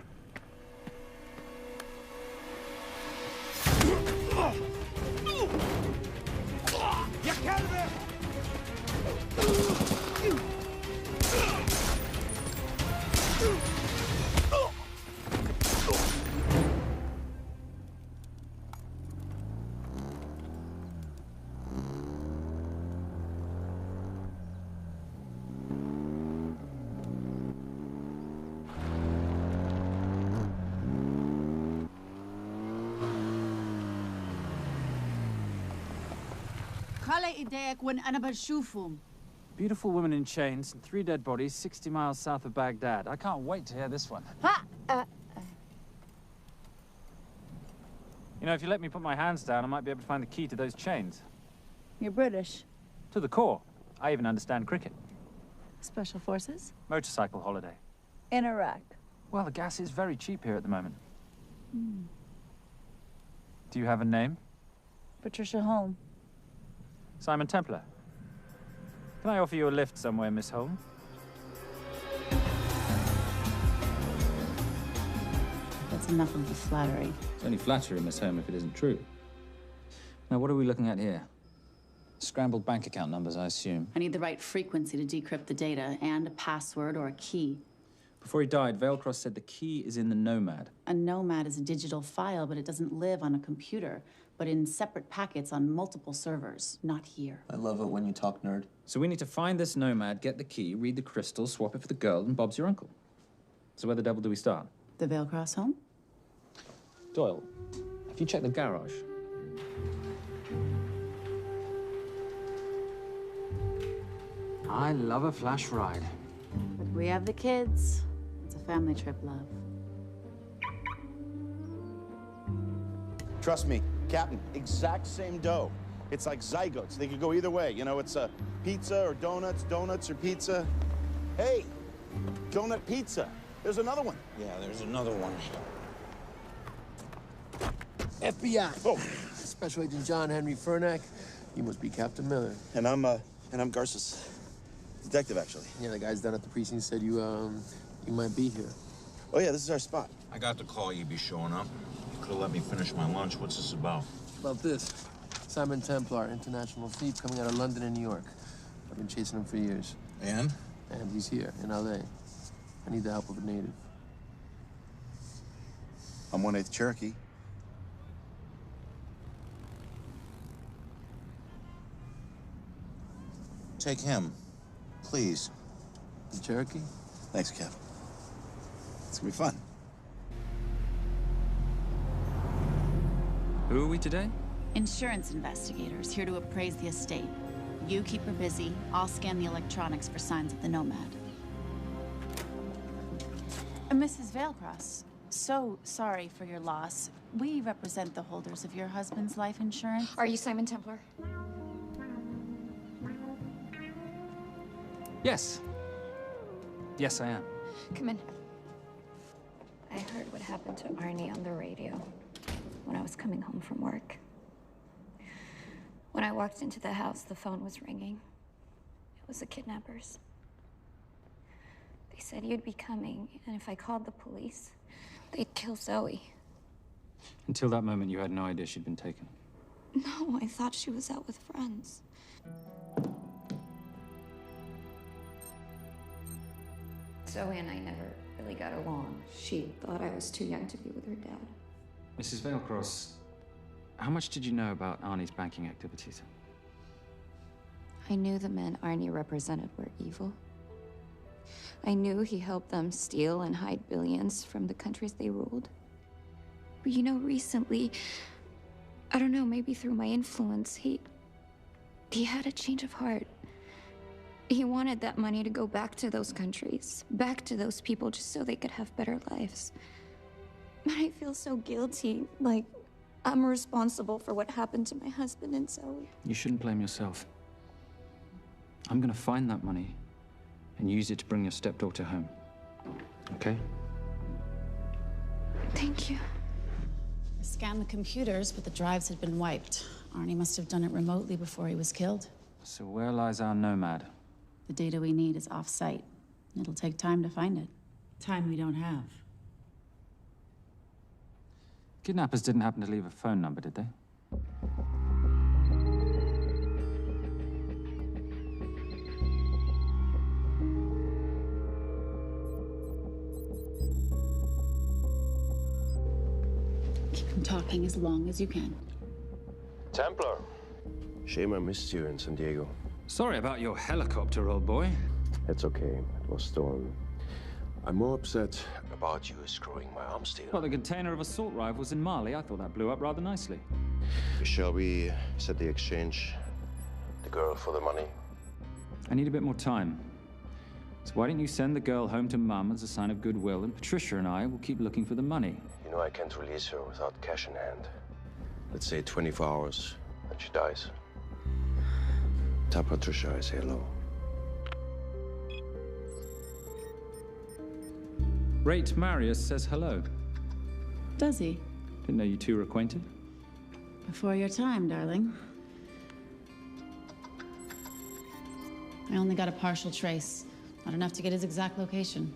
[SPEAKER 8] يا كلبة!
[SPEAKER 17] خلي ايديك وين انا بشوفهم.
[SPEAKER 9] Beautiful woman in chains and 3 dead bodies 60 miles south of Baghdad. I can't wait to hear this one. You know, if you let me put my hands down, I might be able to find the key to those chains.
[SPEAKER 17] You're British.
[SPEAKER 9] To the core. I even understand cricket.
[SPEAKER 17] Special forces?
[SPEAKER 9] Motorcycle holiday.
[SPEAKER 17] In Iraq.
[SPEAKER 9] Well, the gas is very cheap here at the moment. Do you have a name?
[SPEAKER 17] Patricia Holm.
[SPEAKER 9] Simon Templar. Can I offer you a lift somewhere, Miss Holm?
[SPEAKER 17] That's enough of the flattery.
[SPEAKER 9] It's only flattery, Miss Holm, if it isn't true. Now, what are we looking at here? Scrambled bank account numbers, I assume.
[SPEAKER 17] I need the right frequency to decrypt the data and a password or a key.
[SPEAKER 9] Before he died, Veilcross said the key is in the Nomad.
[SPEAKER 17] A Nomad is a digital file, but it doesn't live on a computer, but in separate packets on multiple servers, not here.
[SPEAKER 6] I love it when you talk nerd.
[SPEAKER 9] So we need to find this Nomad, get the key, read the crystal, swap it for the girl, and Bob's your uncle. So where the devil do we start?
[SPEAKER 17] The Veilcross home?
[SPEAKER 9] Doyle, have you checked the garage? I love a flash ride.
[SPEAKER 17] But we have the kids. It's a family trip, love.
[SPEAKER 10] Trust me, Captain, exact same dough. It's like zygotes. They could go either way. You know, it's a pizza or donuts, donuts or pizza. Hey, donut pizza. There's another one.
[SPEAKER 14] Yeah, there's another one.
[SPEAKER 1] FBI. Oh. Special Agent John Henry Furnack. You must be Captain Miller.
[SPEAKER 10] And I'm Garces. Detective, actually.
[SPEAKER 1] Yeah, the guys down at the precinct said you might be here.
[SPEAKER 10] Oh, yeah, this is our spot.
[SPEAKER 14] I got the call you'd be showing up. You could have let me finish my lunch. What's this about?
[SPEAKER 1] About this. Simon Templar, international thief coming out of London and New York. I've been chasing him for years.
[SPEAKER 14] And?
[SPEAKER 1] And he's here, in L.A. I need the help of a native.
[SPEAKER 10] I'm 1/8 Cherokee.
[SPEAKER 14] Take him, please.
[SPEAKER 1] The Cherokee?
[SPEAKER 10] Thanks, Kev. It's gonna be fun.
[SPEAKER 9] Who are we today?
[SPEAKER 17] Insurance investigators here to appraise the estate. You keep her busy. I'll scan the electronics for signs of the Nomad. Mrs. Veilcross, so sorry for your loss. We represent the holders of your husband's life insurance.
[SPEAKER 23] Are you Simon Templar?
[SPEAKER 9] Yes. Yes, I am.
[SPEAKER 23] Come in.
[SPEAKER 11] I heard what happened to Arnie on the radio when I was coming home from work. When I walked into the house, the phone was ringing. It was the kidnappers. They said you'd be coming, and if I called the police, they'd kill Zoe.
[SPEAKER 9] Until that moment, you had no idea she'd been taken.
[SPEAKER 11] No, I thought she was out with friends. Zoe and I never really got along. She thought I was too young to be with her dad.
[SPEAKER 9] Mrs. Veilcross, how much did you know about Arnie's banking activities?
[SPEAKER 11] I knew the men Arnie represented were evil. I knew he helped them steal and hide billions from the countries they ruled. But you know, recently, I don't know, maybe through my influence, he had a change of heart. He wanted that money to go back to those countries, back to those people, just so they could have better lives. But I feel so guilty, like I'm responsible for what happened to my husband and Zoe.
[SPEAKER 9] You shouldn't blame yourself. I'm gonna find that money and use it to bring your stepdaughter home. Okay?
[SPEAKER 11] Thank you.
[SPEAKER 17] I scanned the computers, but the drives had been wiped. Arnie must have done it remotely before he was killed.
[SPEAKER 9] So where lies our nomad?
[SPEAKER 17] The data we need is off-site. It'll take time to find it. Time we don't have.
[SPEAKER 9] Kidnappers didn't happen to leave a phone number, did they?
[SPEAKER 17] Keep them talking as long as you can.
[SPEAKER 24] Templar. Shame I missed you in San Diego.
[SPEAKER 9] Sorry about your helicopter, old boy.
[SPEAKER 24] It's okay. It was stolen. I'm more upset about you screwing my arms deal.
[SPEAKER 9] Well, the container of assault rifles in Mali, I thought that blew up rather nicely.
[SPEAKER 24] Shall we set the exchange? The girl for the money?
[SPEAKER 9] I need a bit more time. So why don't you send the girl home to Mum as a sign of goodwill, and Patricia and I will keep looking for the money.
[SPEAKER 24] You know I can't release her without cash in hand. Let's say 24 hours, and she dies. Tell Patricia I say hello.
[SPEAKER 9] Rate Marius says hello.
[SPEAKER 17] Does he?
[SPEAKER 9] Didn't know you two were acquainted.
[SPEAKER 17] Before your time, darling. I only got a partial trace. Not enough to get his exact location.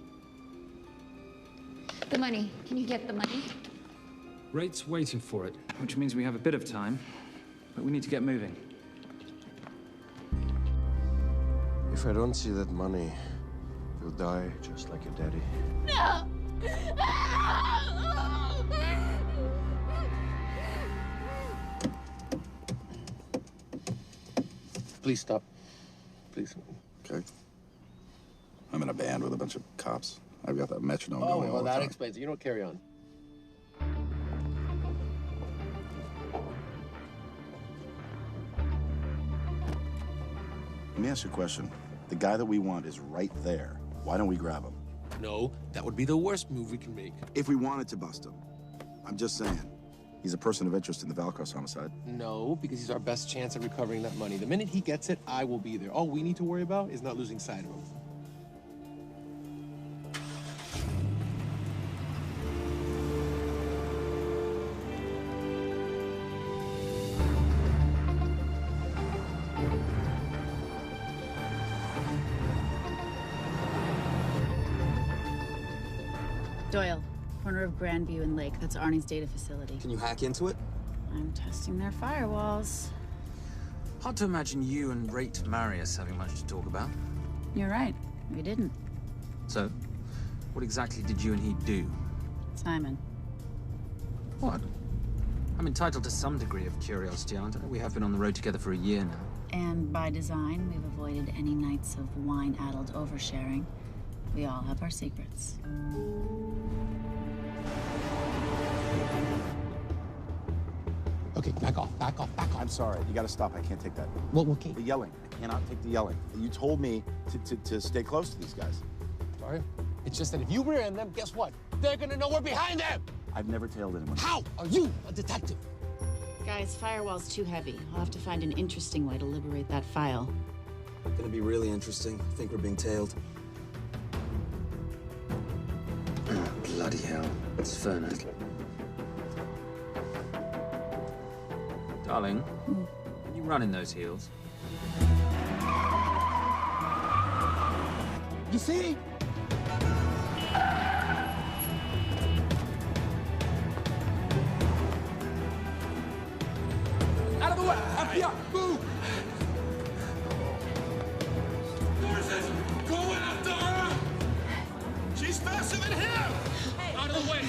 [SPEAKER 11] The money. Can you get the money?
[SPEAKER 9] Rate's waiting for it, which means we have a bit of time, but we need to get moving.
[SPEAKER 24] If I don't see that money, you'll die just like your daddy.
[SPEAKER 11] No!
[SPEAKER 5] Please stop. Please.
[SPEAKER 12] Okay. I'm in a band with a bunch of cops. I've got that metronome
[SPEAKER 5] Oh,
[SPEAKER 12] going all
[SPEAKER 5] well,
[SPEAKER 12] the
[SPEAKER 5] that
[SPEAKER 12] time.
[SPEAKER 5] explains it. You don't carry on.
[SPEAKER 10] Let me ask you a question. The guy that we want is right there. Why don't we grab him?
[SPEAKER 5] No, that would be the worst move we can make.
[SPEAKER 10] If we wanted to bust him. I'm just saying. He's a person of interest in the Veilcross homicide.
[SPEAKER 5] No, because he's our best chance at recovering that money. The minute he gets it, I will be there. All we need to worry about is not losing sight of him.
[SPEAKER 17] Doyle, corner of Grandview and Lake. That's Arnie's data facility.
[SPEAKER 15] Can you hack into it?
[SPEAKER 17] I'm testing their firewalls.
[SPEAKER 15] Hard to imagine you and Rate Marius having much to talk about.
[SPEAKER 17] You're right. We didn't.
[SPEAKER 15] So, what exactly did you and he do?
[SPEAKER 17] Simon.
[SPEAKER 15] What? I'm entitled to some degree of curiosity, aren't I? We have been on the road together for a year now.
[SPEAKER 17] And by design, we've avoided any nights of wine-addled oversharing. We all have our secrets.
[SPEAKER 5] Okay, back off, back off, back off.
[SPEAKER 10] I'm sorry. You gotta stop. I can't take that.
[SPEAKER 5] Well, okay.
[SPEAKER 10] The yelling. I cannot take the yelling. You told me to stay close to these guys.
[SPEAKER 5] Sorry? It's just that if you rear end them, guess what? They're gonna know we're behind them!
[SPEAKER 10] I've never tailed anyone.
[SPEAKER 5] How are you a detective?
[SPEAKER 17] Guys, firewall's too heavy. I'll have to find an interesting way to liberate that file.
[SPEAKER 15] Gonna be really interesting. I think we're being tailed.
[SPEAKER 3] Bloody
[SPEAKER 9] Bloody hell. It's Fernac. Darling, you running those heels?
[SPEAKER 14] You see? Out of the way! FBI, move!
[SPEAKER 10] Go after her! She's faster than him! Out of the way!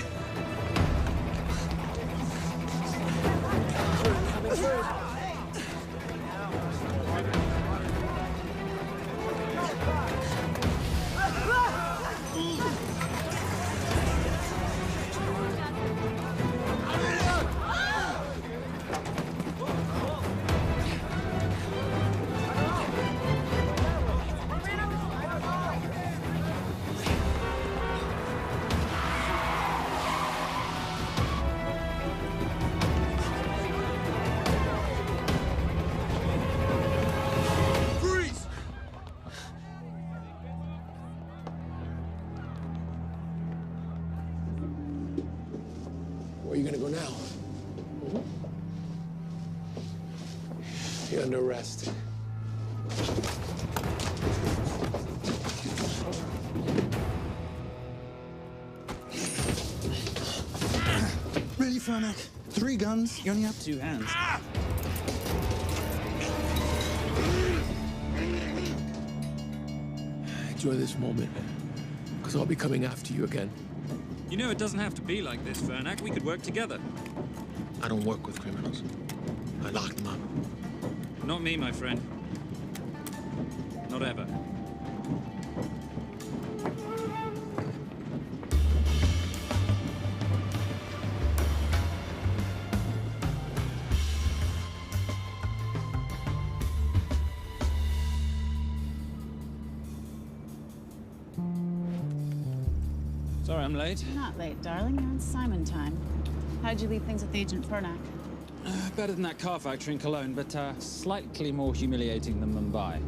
[SPEAKER 1] Where are you gonna go now? You're under arrest.
[SPEAKER 15] Really, Fernac? 3 guns? You only have 2 hands.
[SPEAKER 1] Enjoy this moment, because I'll be coming after you again.
[SPEAKER 9] You know, it doesn't have to be like this, Fernac. We could work together.
[SPEAKER 1] I don't work with criminals. I lock them up.
[SPEAKER 9] Not me, my friend. Not ever. Sorry, I'm late.
[SPEAKER 17] Not late, darling. You're on Simon time. How'd you leave things with Agent Fernac?
[SPEAKER 15] Better than that car factory in Cologne, but slightly more humiliating than Mumbai.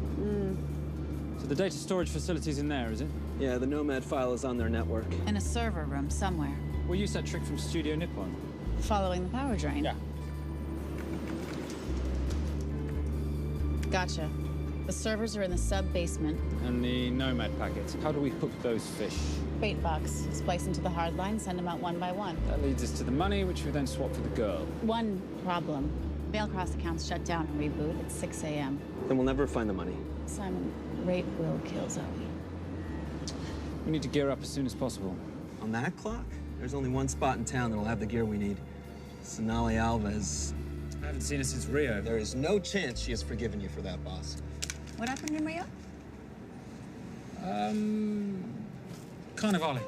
[SPEAKER 15] So the data storage facility's in there, is it?
[SPEAKER 6] Yeah, the Nomad file is on their network.
[SPEAKER 17] In a server room somewhere.
[SPEAKER 15] We'll use that trick from Studio Nippon.
[SPEAKER 17] Following the power drain.
[SPEAKER 15] Yeah.
[SPEAKER 17] Gotcha. The servers are in the sub-basement.
[SPEAKER 15] And the Nomad packets. How do we hook those fish?
[SPEAKER 17] Bait box. Splice into the hard line, send them out one by one.
[SPEAKER 15] That leads us to the money, which we then swap for the girl.
[SPEAKER 17] One problem. Bailcross accounts shut down and reboot at 6 a.m.
[SPEAKER 6] Then we'll never find the money.
[SPEAKER 17] Simon, rape will kill Zoe.
[SPEAKER 15] We need to gear up as soon as possible.
[SPEAKER 6] On that clock? There's only one spot in town that'll have the gear we need. Sonali Alves.
[SPEAKER 15] I haven't seen her since Rio.
[SPEAKER 6] There is no chance she has forgiven you for that, boss.
[SPEAKER 17] What happened in Rio?
[SPEAKER 15] Carnivale.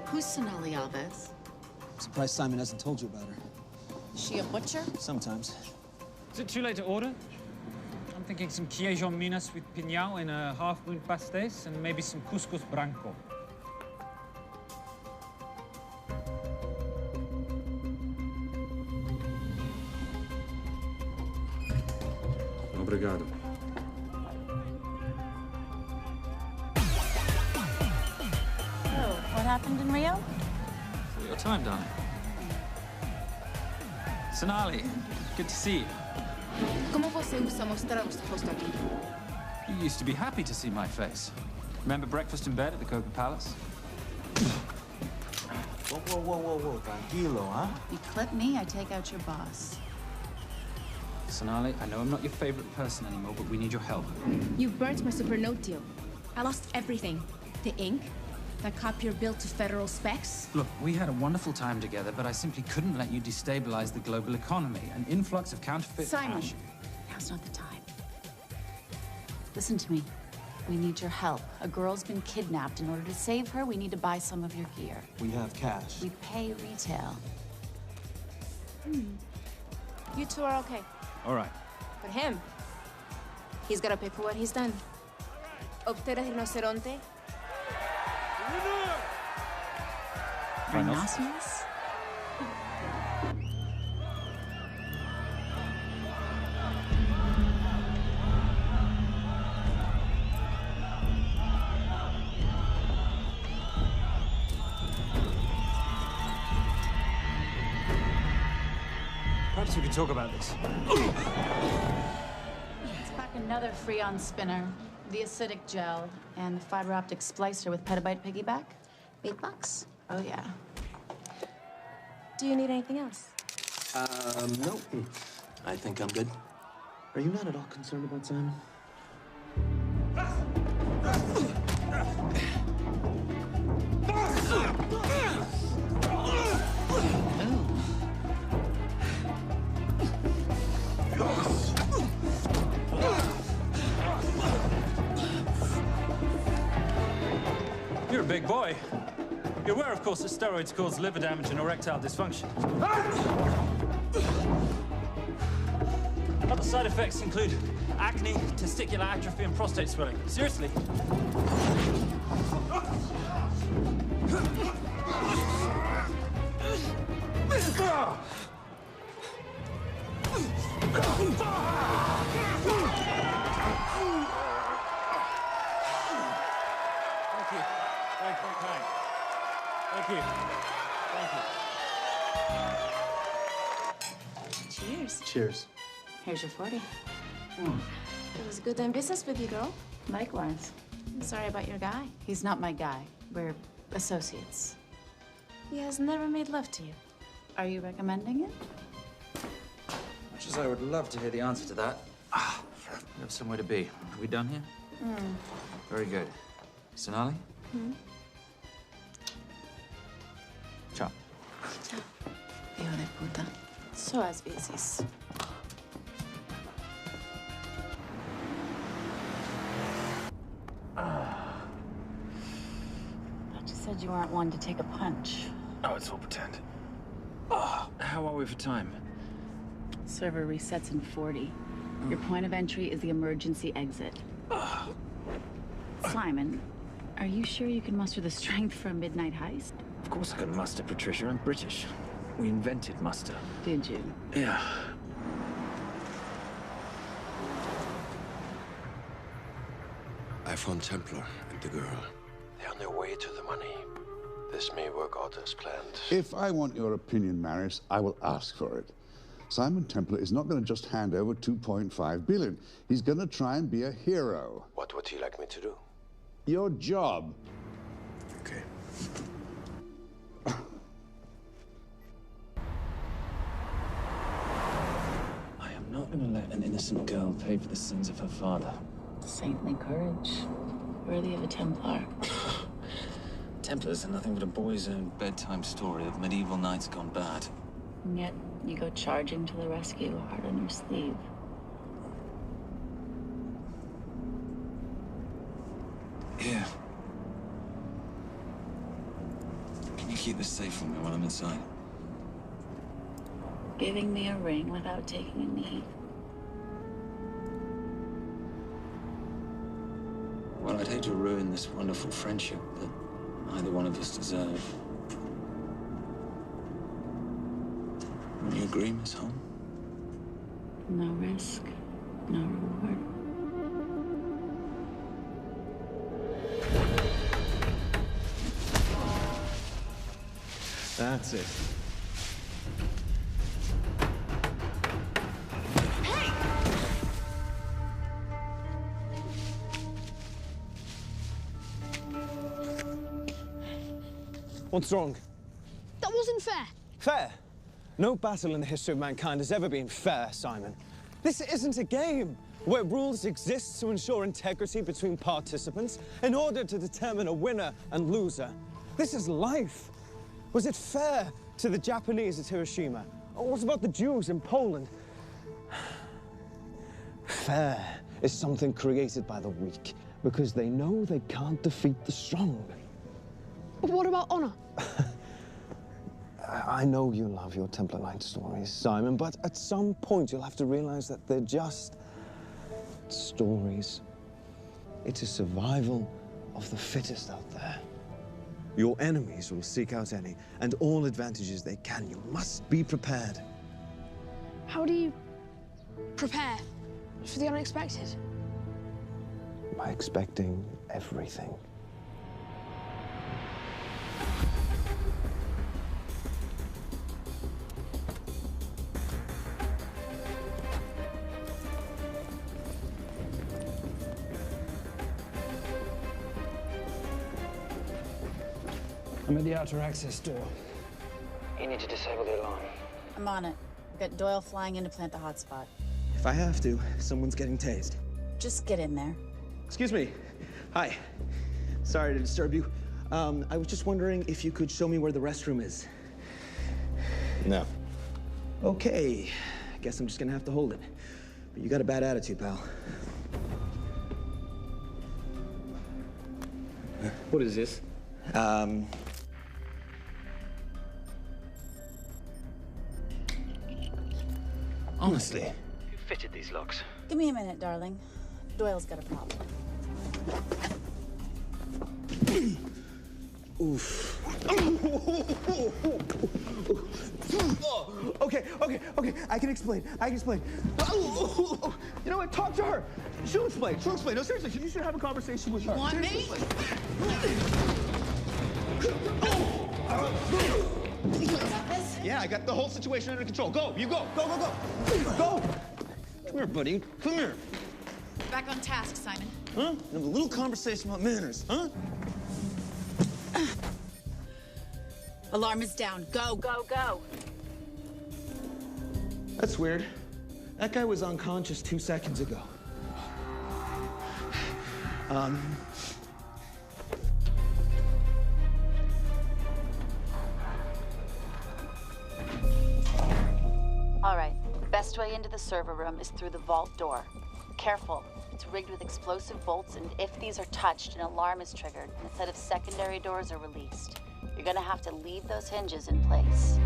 [SPEAKER 17] Who's Sonali Alves?
[SPEAKER 6] Surprised Simon hasn't told you about her.
[SPEAKER 17] Is she a butcher?
[SPEAKER 6] Sometimes.
[SPEAKER 15] Is it too late to order? I'm thinking some queijo minas with piñao in a half-moon pastéis and maybe some couscous branco.
[SPEAKER 9] Obrigado.
[SPEAKER 17] Oh, what happened in Rio?
[SPEAKER 9] For your time, darling. Sonali, good to see you.
[SPEAKER 16] Como você usa mostrar o rosto aqui?
[SPEAKER 9] You used to be happy to see my face. Remember breakfast in bed at the Coca Palace?
[SPEAKER 6] Whoa. Tranquilo, huh?
[SPEAKER 17] You clip me, I take out your boss.
[SPEAKER 9] Sonali, I know I'm not your favorite person anymore, but we need your help.
[SPEAKER 16] You burnt my supernote deal. I lost everything. The ink, that copier built to federal specs.
[SPEAKER 9] Look, we had a wonderful time together, but I simply couldn't let you destabilize the global economy. An influx of counterfeit
[SPEAKER 17] Simon,
[SPEAKER 9] cash.
[SPEAKER 17] now's not the time. Listen to me. We need your help. A girl's been kidnapped. In order to save her, we need to buy some of your gear.
[SPEAKER 6] We have cash.
[SPEAKER 17] We pay retail.
[SPEAKER 16] You two are okay.
[SPEAKER 9] All right.
[SPEAKER 16] But him, he's gotta pay for what he's done. Obtera rinoceronte.
[SPEAKER 17] Rhinoceros?
[SPEAKER 15] Perhaps we could talk about this.
[SPEAKER 17] Let's pack another Freon spinner, the acidic gel, and the fiber optic splicer with petabyte piggyback. $8? Oh, yeah.
[SPEAKER 23] Do you need anything else?
[SPEAKER 6] No. I think I'm good. Are you not at all concerned about Simon?
[SPEAKER 15] You're a big boy. You're aware, of course, that steroids cause liver damage and erectile dysfunction. Other side effects include acne, testicular atrophy, and prostate swelling. Seriously. Thank you.
[SPEAKER 23] Cheers.
[SPEAKER 6] Cheers.
[SPEAKER 17] Here's your 40.
[SPEAKER 23] It was good doing business with you, girl.
[SPEAKER 17] Likewise.
[SPEAKER 23] I'm sorry about your guy.
[SPEAKER 17] He's not my guy. We're associates.
[SPEAKER 23] He has never made love to you.
[SPEAKER 17] Are you recommending it?
[SPEAKER 9] Much as I would love to hear the answer to that. We have somewhere to be. Are we done here? Very good. Sonali? Ciao.
[SPEAKER 17] Ciao. Hijo de puta. So as veces. Thought you said you weren't one to take a punch.
[SPEAKER 9] Oh, it's all pretend. How are we for time?
[SPEAKER 17] Server resets in 40. Your point of entry is the emergency exit. Simon, are you sure you can muster the strength for a midnight heist?
[SPEAKER 9] Of course I can muster, Patricia. I'm British. We invented muster.
[SPEAKER 17] Did you?
[SPEAKER 9] Yeah.
[SPEAKER 14] I found Templar and the girl. They're on their way to the money. This may work out as planned.
[SPEAKER 13] If I want your opinion, Maris, I will ask for it. Simon Templar is not going to just hand over 2.5 billion. He's going to try and be a hero.
[SPEAKER 14] What would he like me to do?
[SPEAKER 13] Your job.
[SPEAKER 14] Okay.
[SPEAKER 9] I am not going to let an innocent girl pay for the sins of her father.
[SPEAKER 17] Saintly courage. Worthy of a Templar.
[SPEAKER 9] Templars are nothing but a boy's own bedtime story of medieval knights gone bad.
[SPEAKER 17] And yet, you go charging to the rescue, heart on your sleeve.
[SPEAKER 9] Here. Can you keep this safe from me while I'm inside?
[SPEAKER 17] Giving me a ring without taking a knee.
[SPEAKER 9] Well, I'd hate to ruin this wonderful friendship that neither one of us deserve. Will you agree, Miss Holmes?
[SPEAKER 17] No risk, no reward.
[SPEAKER 6] That's it.
[SPEAKER 18] What's wrong?
[SPEAKER 19] That wasn't fair.
[SPEAKER 18] Fair? No battle in the history of mankind has ever been fair, Simon. This isn't a game where rules exist to ensure integrity between participants in order to determine a winner and loser. This is life. Was it fair to the Japanese at Hiroshima? Or what about the Jews in Poland? Fair is something created by the weak because they know they can't defeat the strong.
[SPEAKER 19] But what about honor?
[SPEAKER 18] I know you love your Templar Knight stories, Simon, but at some point you'll have to realize that they're just stories. It is survival of the fittest out there. Your enemies will seek out any and all advantages they can. You must be prepared.
[SPEAKER 19] How do you prepare for the unexpected?
[SPEAKER 18] By expecting everything.
[SPEAKER 15] I'm at the outer access door.
[SPEAKER 7] You need to disable the alarm.
[SPEAKER 17] I'm on it. We've got Doyle flying in to plant the hotspot.
[SPEAKER 6] If I have to, someone's getting tased.
[SPEAKER 17] Just get in there.
[SPEAKER 6] Excuse me. Hi. Sorry to disturb you. I was just wondering if you could show me where the restroom is.
[SPEAKER 18] No.
[SPEAKER 6] Okay. Guess I'm just gonna have to hold it. But you got a bad attitude, pal.
[SPEAKER 7] What is this?
[SPEAKER 6] Honestly.
[SPEAKER 7] Who fitted these locks?
[SPEAKER 17] Give me a minute, darling. Doyle's got a problem.
[SPEAKER 6] Oof. Okay. I can explain. You know what? Talk to her. She'll explain. No, seriously, you should have a conversation with her.
[SPEAKER 17] You want me?
[SPEAKER 6] Yeah, I got the whole situation under control. Go, you go. Go. Go. Come here, buddy. Come here.
[SPEAKER 17] Back on task, Simon.
[SPEAKER 6] Huh? Have a little conversation about manners, huh?
[SPEAKER 17] Alarm is down. Go.
[SPEAKER 6] That's weird. That guy was unconscious 2 seconds ago.
[SPEAKER 17] All right. Best way into the server room is through the vault door. Careful. It's rigged with explosive bolts, and if these are touched, an alarm is triggered, and a set of secondary doors are released. You're gonna have to leave those hinges in place.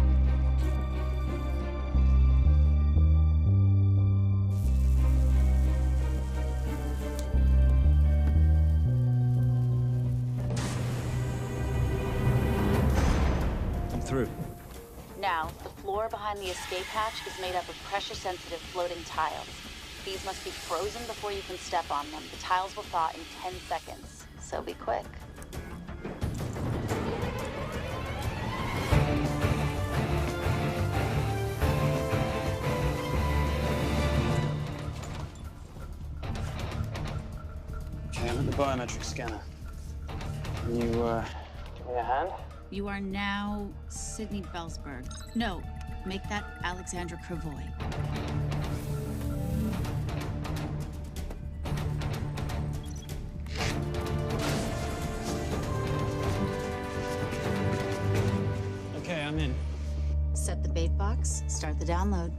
[SPEAKER 9] I'm through.
[SPEAKER 17] Now, the floor behind the escape hatch is made up of pressure-sensitive floating tiles. These must be frozen before you can step on them. The tiles will thaw in 10 seconds, so be quick.
[SPEAKER 7] Okay, I'm at the biometric scanner. Can you, give me a hand?
[SPEAKER 17] You are now Sydney Bellsberg. No, make that Alexandra Cravoy.
[SPEAKER 15] Okay, I'm in.
[SPEAKER 17] Set the bait box, start the download.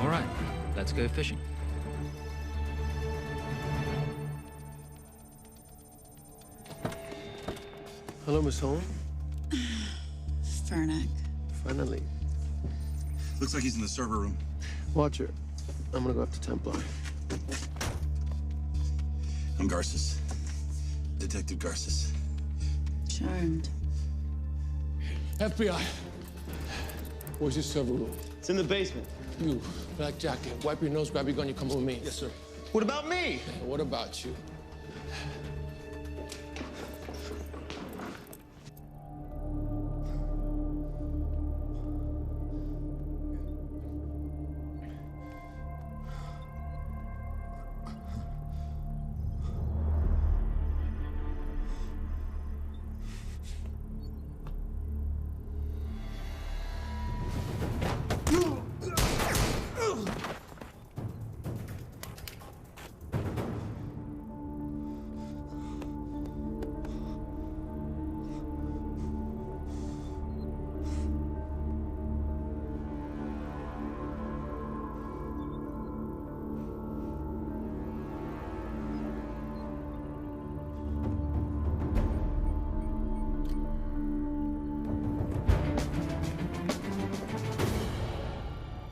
[SPEAKER 9] All right, let's go fishing.
[SPEAKER 1] Hello, Miss Holm.
[SPEAKER 17] Fernack.
[SPEAKER 1] Finally.
[SPEAKER 12] Looks like he's in the server room.
[SPEAKER 1] Watcher, I'm gonna go after Templar.
[SPEAKER 12] I'm Garces. Detective Garces.
[SPEAKER 17] Charmed.
[SPEAKER 1] FBI. Where's your server room?
[SPEAKER 6] It's in the basement.
[SPEAKER 1] You, black jacket, wipe your nose, grab your gun, you come with me.
[SPEAKER 6] Yes, sir. What about me?
[SPEAKER 1] What about you?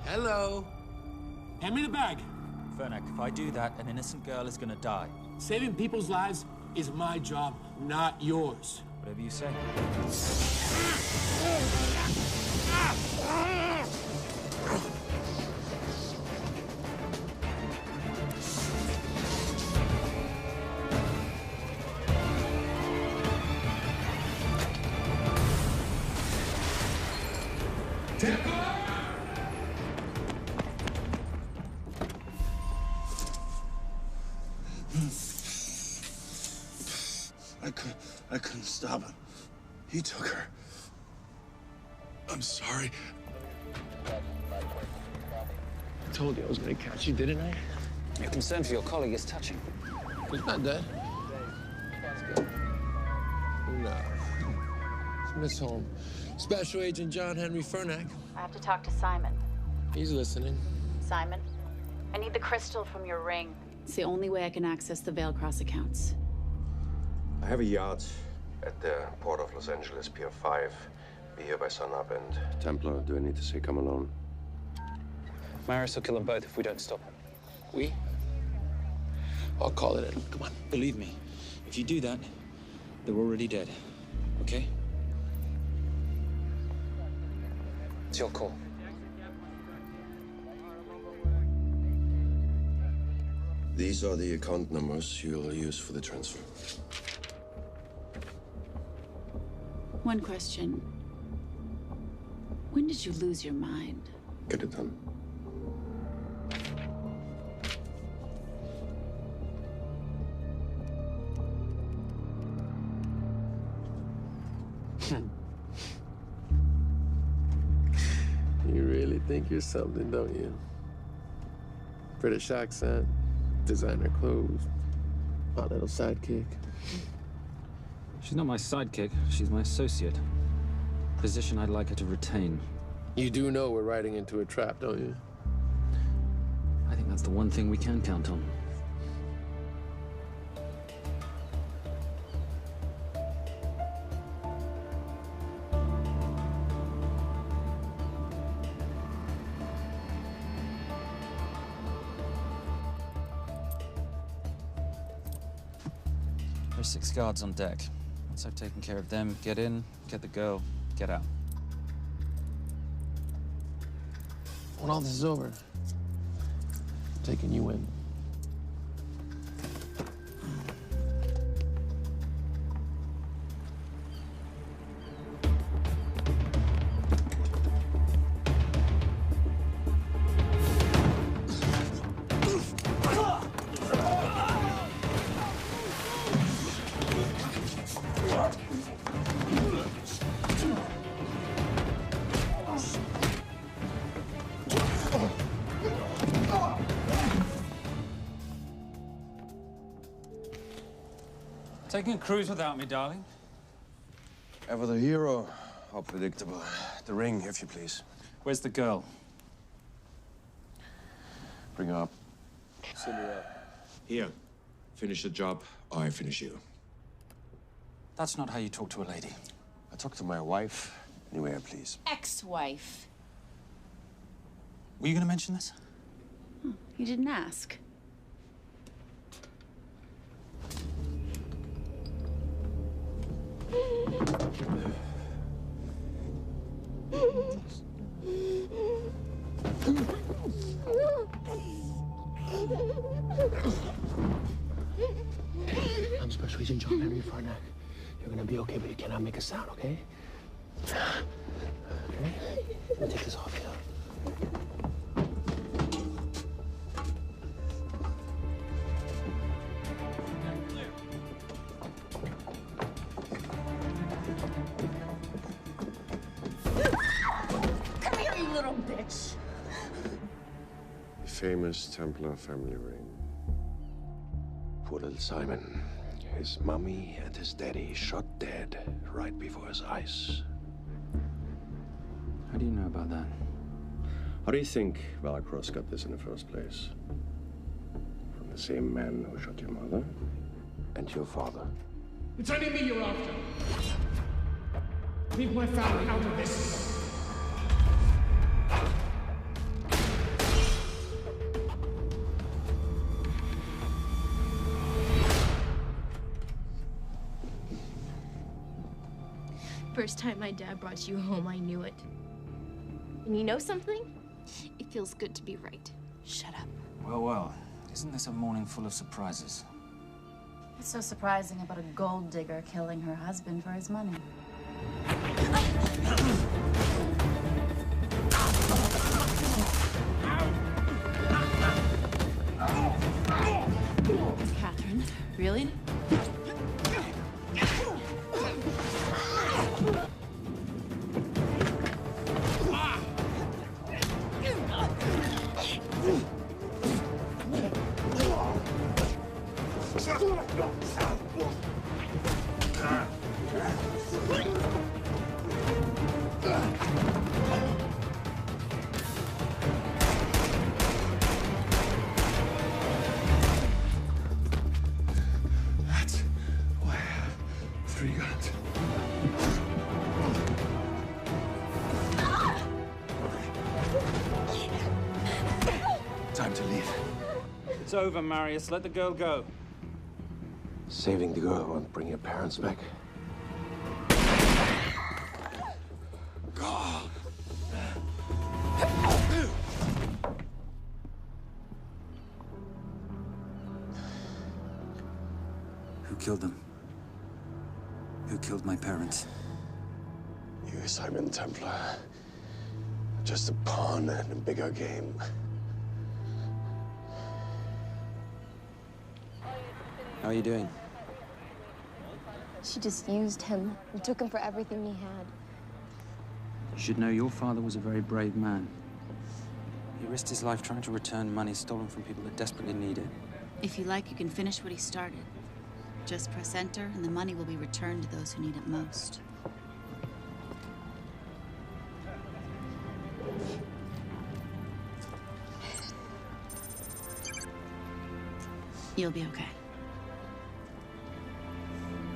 [SPEAKER 2] Hello. Hand me the bag.
[SPEAKER 9] Fernack, if I do that, an innocent girl is gonna die.
[SPEAKER 2] Saving people's lives is my job, not yours.
[SPEAKER 9] Whatever you say.
[SPEAKER 14] I couldn't stop him. He took her. I'm sorry.
[SPEAKER 1] I told you I was gonna catch you, didn't I?
[SPEAKER 15] Your concern for your colleague is touching.
[SPEAKER 1] He's not dead. No. It's Miss Holmes. Special Agent John Henry Fernack.
[SPEAKER 17] I have to talk to Simon.
[SPEAKER 1] He's listening.
[SPEAKER 17] Simon, I need the crystal from your ring. It's the only way I can access the Veilcross accounts.
[SPEAKER 24] I have a yacht at the port of Los Angeles, Pier 5. Be here by sunup, and Templar, do I need to say come alone?
[SPEAKER 15] Maris will kill them both if we don't stop him.
[SPEAKER 1] We? I'll call it in. Come on.
[SPEAKER 15] Believe me, if you do that, they're already dead. Okay? It's your call.
[SPEAKER 24] These are the account numbers you'll use for the transfer.
[SPEAKER 17] One question. When did you lose your mind?
[SPEAKER 24] Get it done.
[SPEAKER 1] You really think you're something, don't you? British accent, designer clothes, my little sidekick.
[SPEAKER 15] She's not my sidekick. She's my associate. Position I'd like her to retain.
[SPEAKER 1] You do know we're riding into a trap, don't you?
[SPEAKER 15] I think that's the one thing we can count on. There's 6 guards on deck. Once I've taken care of them, get in, get the girl, get out.
[SPEAKER 1] When all this is over, I'm taking you in.
[SPEAKER 15] Taking a cruise without me, darling?
[SPEAKER 24] Ever the hero? How predictable. The ring, if you please.
[SPEAKER 15] Where's the girl?
[SPEAKER 24] Bring her up.
[SPEAKER 1] Send her up.
[SPEAKER 24] Here. Finish the job, or I finish you.
[SPEAKER 15] That's not how you talk to a lady.
[SPEAKER 24] I talk to my wife anywhere, please.
[SPEAKER 17] Ex-wife.
[SPEAKER 15] Were you going to mention this?
[SPEAKER 17] You didn't ask.
[SPEAKER 1] I'm Special Agent John Henry Fernack. You're gonna be okay, but you cannot make a sound, okay? Okay? Let me take this off you.
[SPEAKER 17] Come here, you little bitch.
[SPEAKER 24] The famous Templar family ring. Poor little Simon. His mummy and his daddy shot dead right before his eyes.
[SPEAKER 15] How do you know about that?
[SPEAKER 24] How do you think Veilcross got this in the first place? From the same man who shot your mother and your father.
[SPEAKER 2] It's only me you're after. Leave my family out of this.
[SPEAKER 19] First time my dad brought you home, I knew it. And you know something? It feels good to be right.
[SPEAKER 17] Shut up.
[SPEAKER 15] Well, well. Isn't this a morning full of surprises?
[SPEAKER 17] What's so surprising about a gold digger killing her husband for his money? Catherine, really?
[SPEAKER 15] It's over, Marius. Let the girl go.
[SPEAKER 2] Saving the girl won't bring your parents back.
[SPEAKER 14] God.
[SPEAKER 9] Who killed them? Who killed my parents?
[SPEAKER 2] You, Simon Templar. Just a pawn in a bigger game.
[SPEAKER 9] How are you doing?
[SPEAKER 23] She just used him and took him for everything he had.
[SPEAKER 9] You should know your father was a very brave man. He risked his life trying to return money stolen from people that desperately need it.
[SPEAKER 17] If you like, you can finish what he started. Just press enter, and the money will be returned to those who need it most. You'll be okay.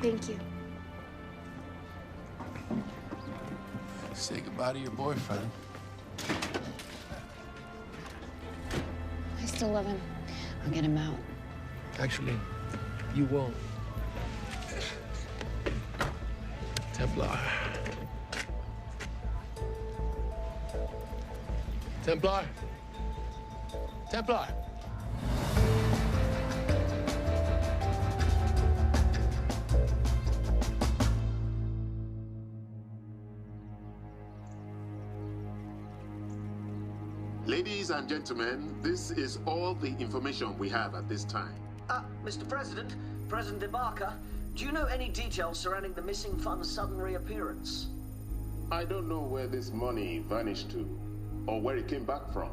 [SPEAKER 23] Thank you.
[SPEAKER 1] Say goodbye to your boyfriend.
[SPEAKER 23] I still love him.
[SPEAKER 17] I'll get him out.
[SPEAKER 1] Actually, you won't. Templar. Templar. Templar.
[SPEAKER 4] Ladies and gentlemen, this is all the information we have at this time.
[SPEAKER 20] Mr. President, President Ibaka, do you know any details surrounding the missing fund's sudden reappearance?
[SPEAKER 4] I don't know where this money vanished to, or where it came back from.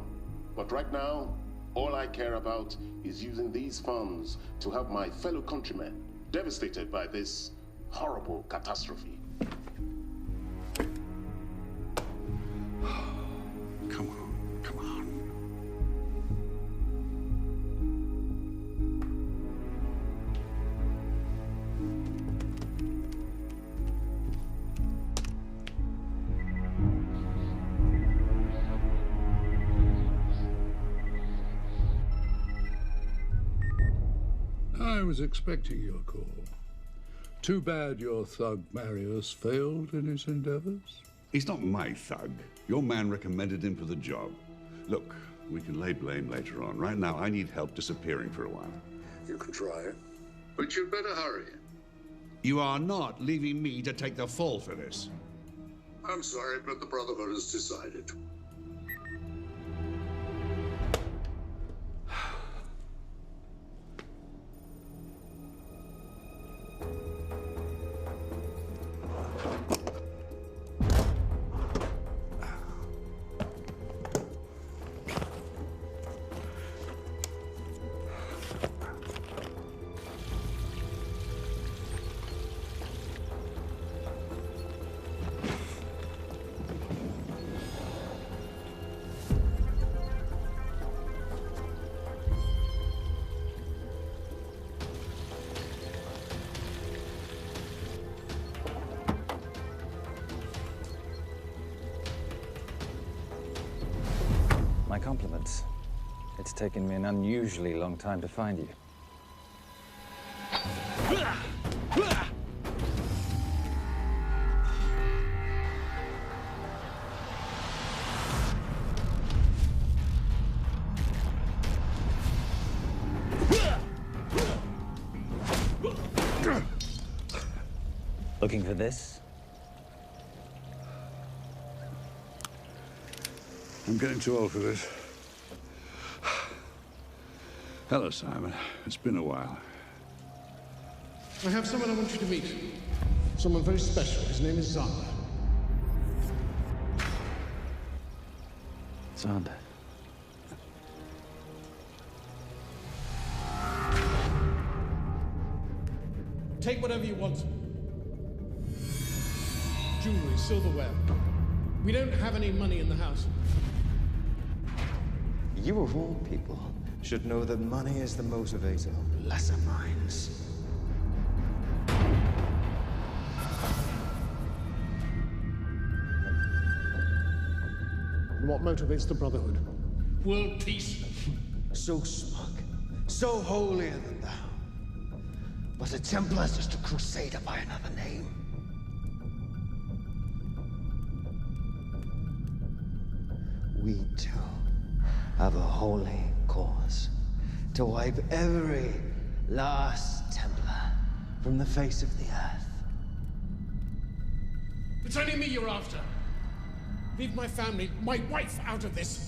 [SPEAKER 4] But right now, all I care about is using these funds to help my fellow countrymen devastated by this horrible catastrophe.
[SPEAKER 13] Come on, come on. I was expecting your call. Too bad your thug Marius failed in his endeavors.
[SPEAKER 12] He's not my thug. Your man recommended him for the job. Look, we can lay blame later on. Right now, I need help disappearing for a while.
[SPEAKER 4] You can try it, but you'd better hurry.
[SPEAKER 12] You are not leaving me to take the fall for this.
[SPEAKER 4] I'm sorry, but the Brotherhood has decided.
[SPEAKER 15] My compliments. It's taken me an unusually long time to find you. Looking for this?
[SPEAKER 13] I'm getting too old for this. Hello, Simon. It's been a while.
[SPEAKER 2] I have someone I want you to meet. Someone very special. His name is Zander.
[SPEAKER 9] Zander.
[SPEAKER 2] Take whatever you want. Jewelry, silverware. We don't have any money in the house.
[SPEAKER 21] You of all people should know that money is the motivator of lesser minds.
[SPEAKER 2] What motivates the Brotherhood? World peace.
[SPEAKER 21] So smug.
[SPEAKER 14] so holier than thou. But a Templar's just a crusader by another name. We too have a holy cause to wipe every last Templar from the face of the earth.
[SPEAKER 5] It's only me you're after. Leave my family, my wife, out of this.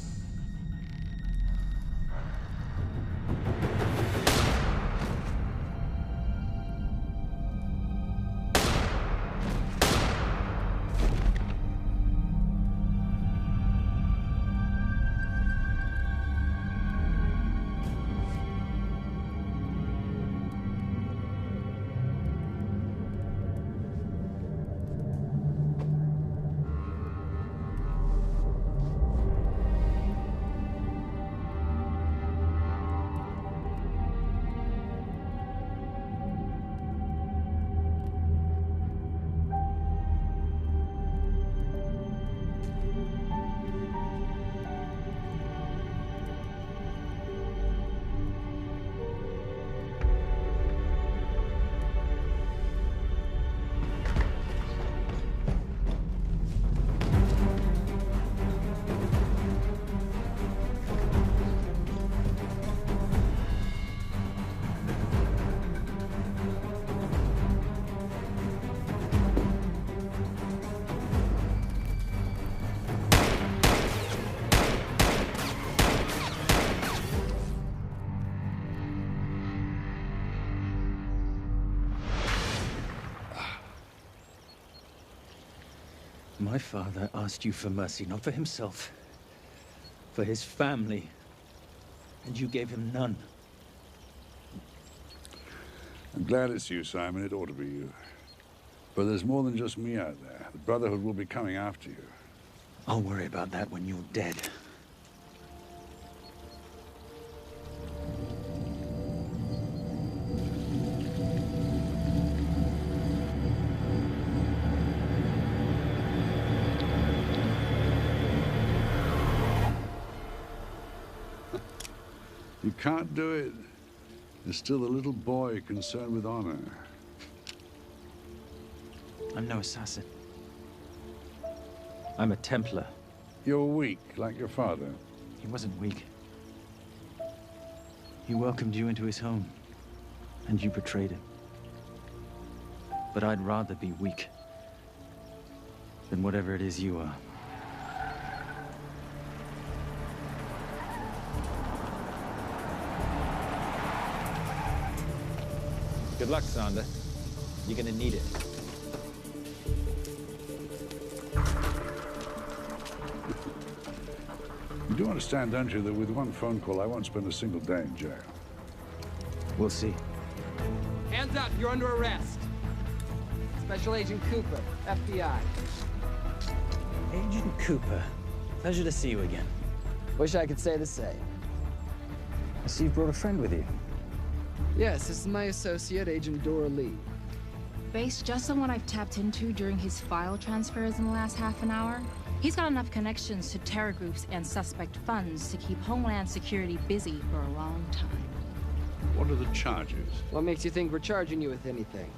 [SPEAKER 8] My father asked you for mercy, not for himself, for his family, and you gave him none.
[SPEAKER 13] I'm glad it's you, Simon. It ought to be you. But there's more than just me out there. The Brotherhood will be coming after you.
[SPEAKER 8] I'll worry about that when you're dead.
[SPEAKER 13] You can't do it. You're still a little boy concerned with honor.
[SPEAKER 8] I'm no assassin. I'm a Templar.
[SPEAKER 13] You're weak, like your father.
[SPEAKER 8] He wasn't weak. He welcomed you into his home, and you betrayed him. But I'd rather be weak than whatever it is you are.
[SPEAKER 9] Good luck, Sander. You're gonna need it.
[SPEAKER 13] You do understand, don't you, that with one phone call, I won't spend a single day in jail.
[SPEAKER 8] We'll see.
[SPEAKER 11] Hands up, you're under arrest. Special Agent Cooper, FBI.
[SPEAKER 8] Agent Cooper, pleasure to see you again.
[SPEAKER 3] Wish I could say the same.
[SPEAKER 8] I see you brought a friend with you.
[SPEAKER 11] Yes, this is my associate, Agent Dora Lee.
[SPEAKER 16] Based just on what I've tapped into during his file transfers in the last half an hour, he's got enough connections to terror groups and suspect funds to keep Homeland Security busy for a long time.
[SPEAKER 13] What are the charges?
[SPEAKER 11] What makes you think we're charging you with anything?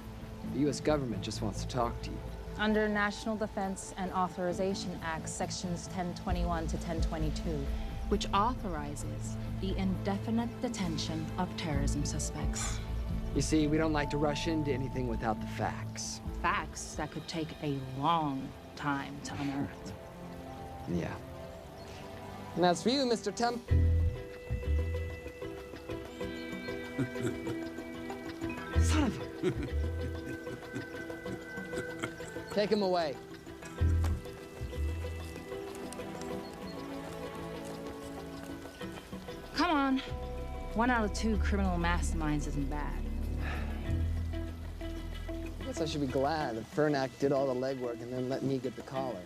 [SPEAKER 11] The U.S. government just wants to talk to you.
[SPEAKER 16] Under National Defense and Authorization Act, Sections 1021 to 1022, which authorizes the indefinite detention of terrorism suspects.
[SPEAKER 11] You see, we don't like to rush into anything without the facts.
[SPEAKER 16] Facts that could take a long time to unearth.
[SPEAKER 11] Yeah.
[SPEAKER 3] And as for you, Mr. Temp...
[SPEAKER 11] Son of a...
[SPEAKER 3] Take him away.
[SPEAKER 16] Come on. 1 out of 2 criminal masterminds isn't bad.
[SPEAKER 3] I guess I should be glad that Fernak did all the legwork and then let me get the collar.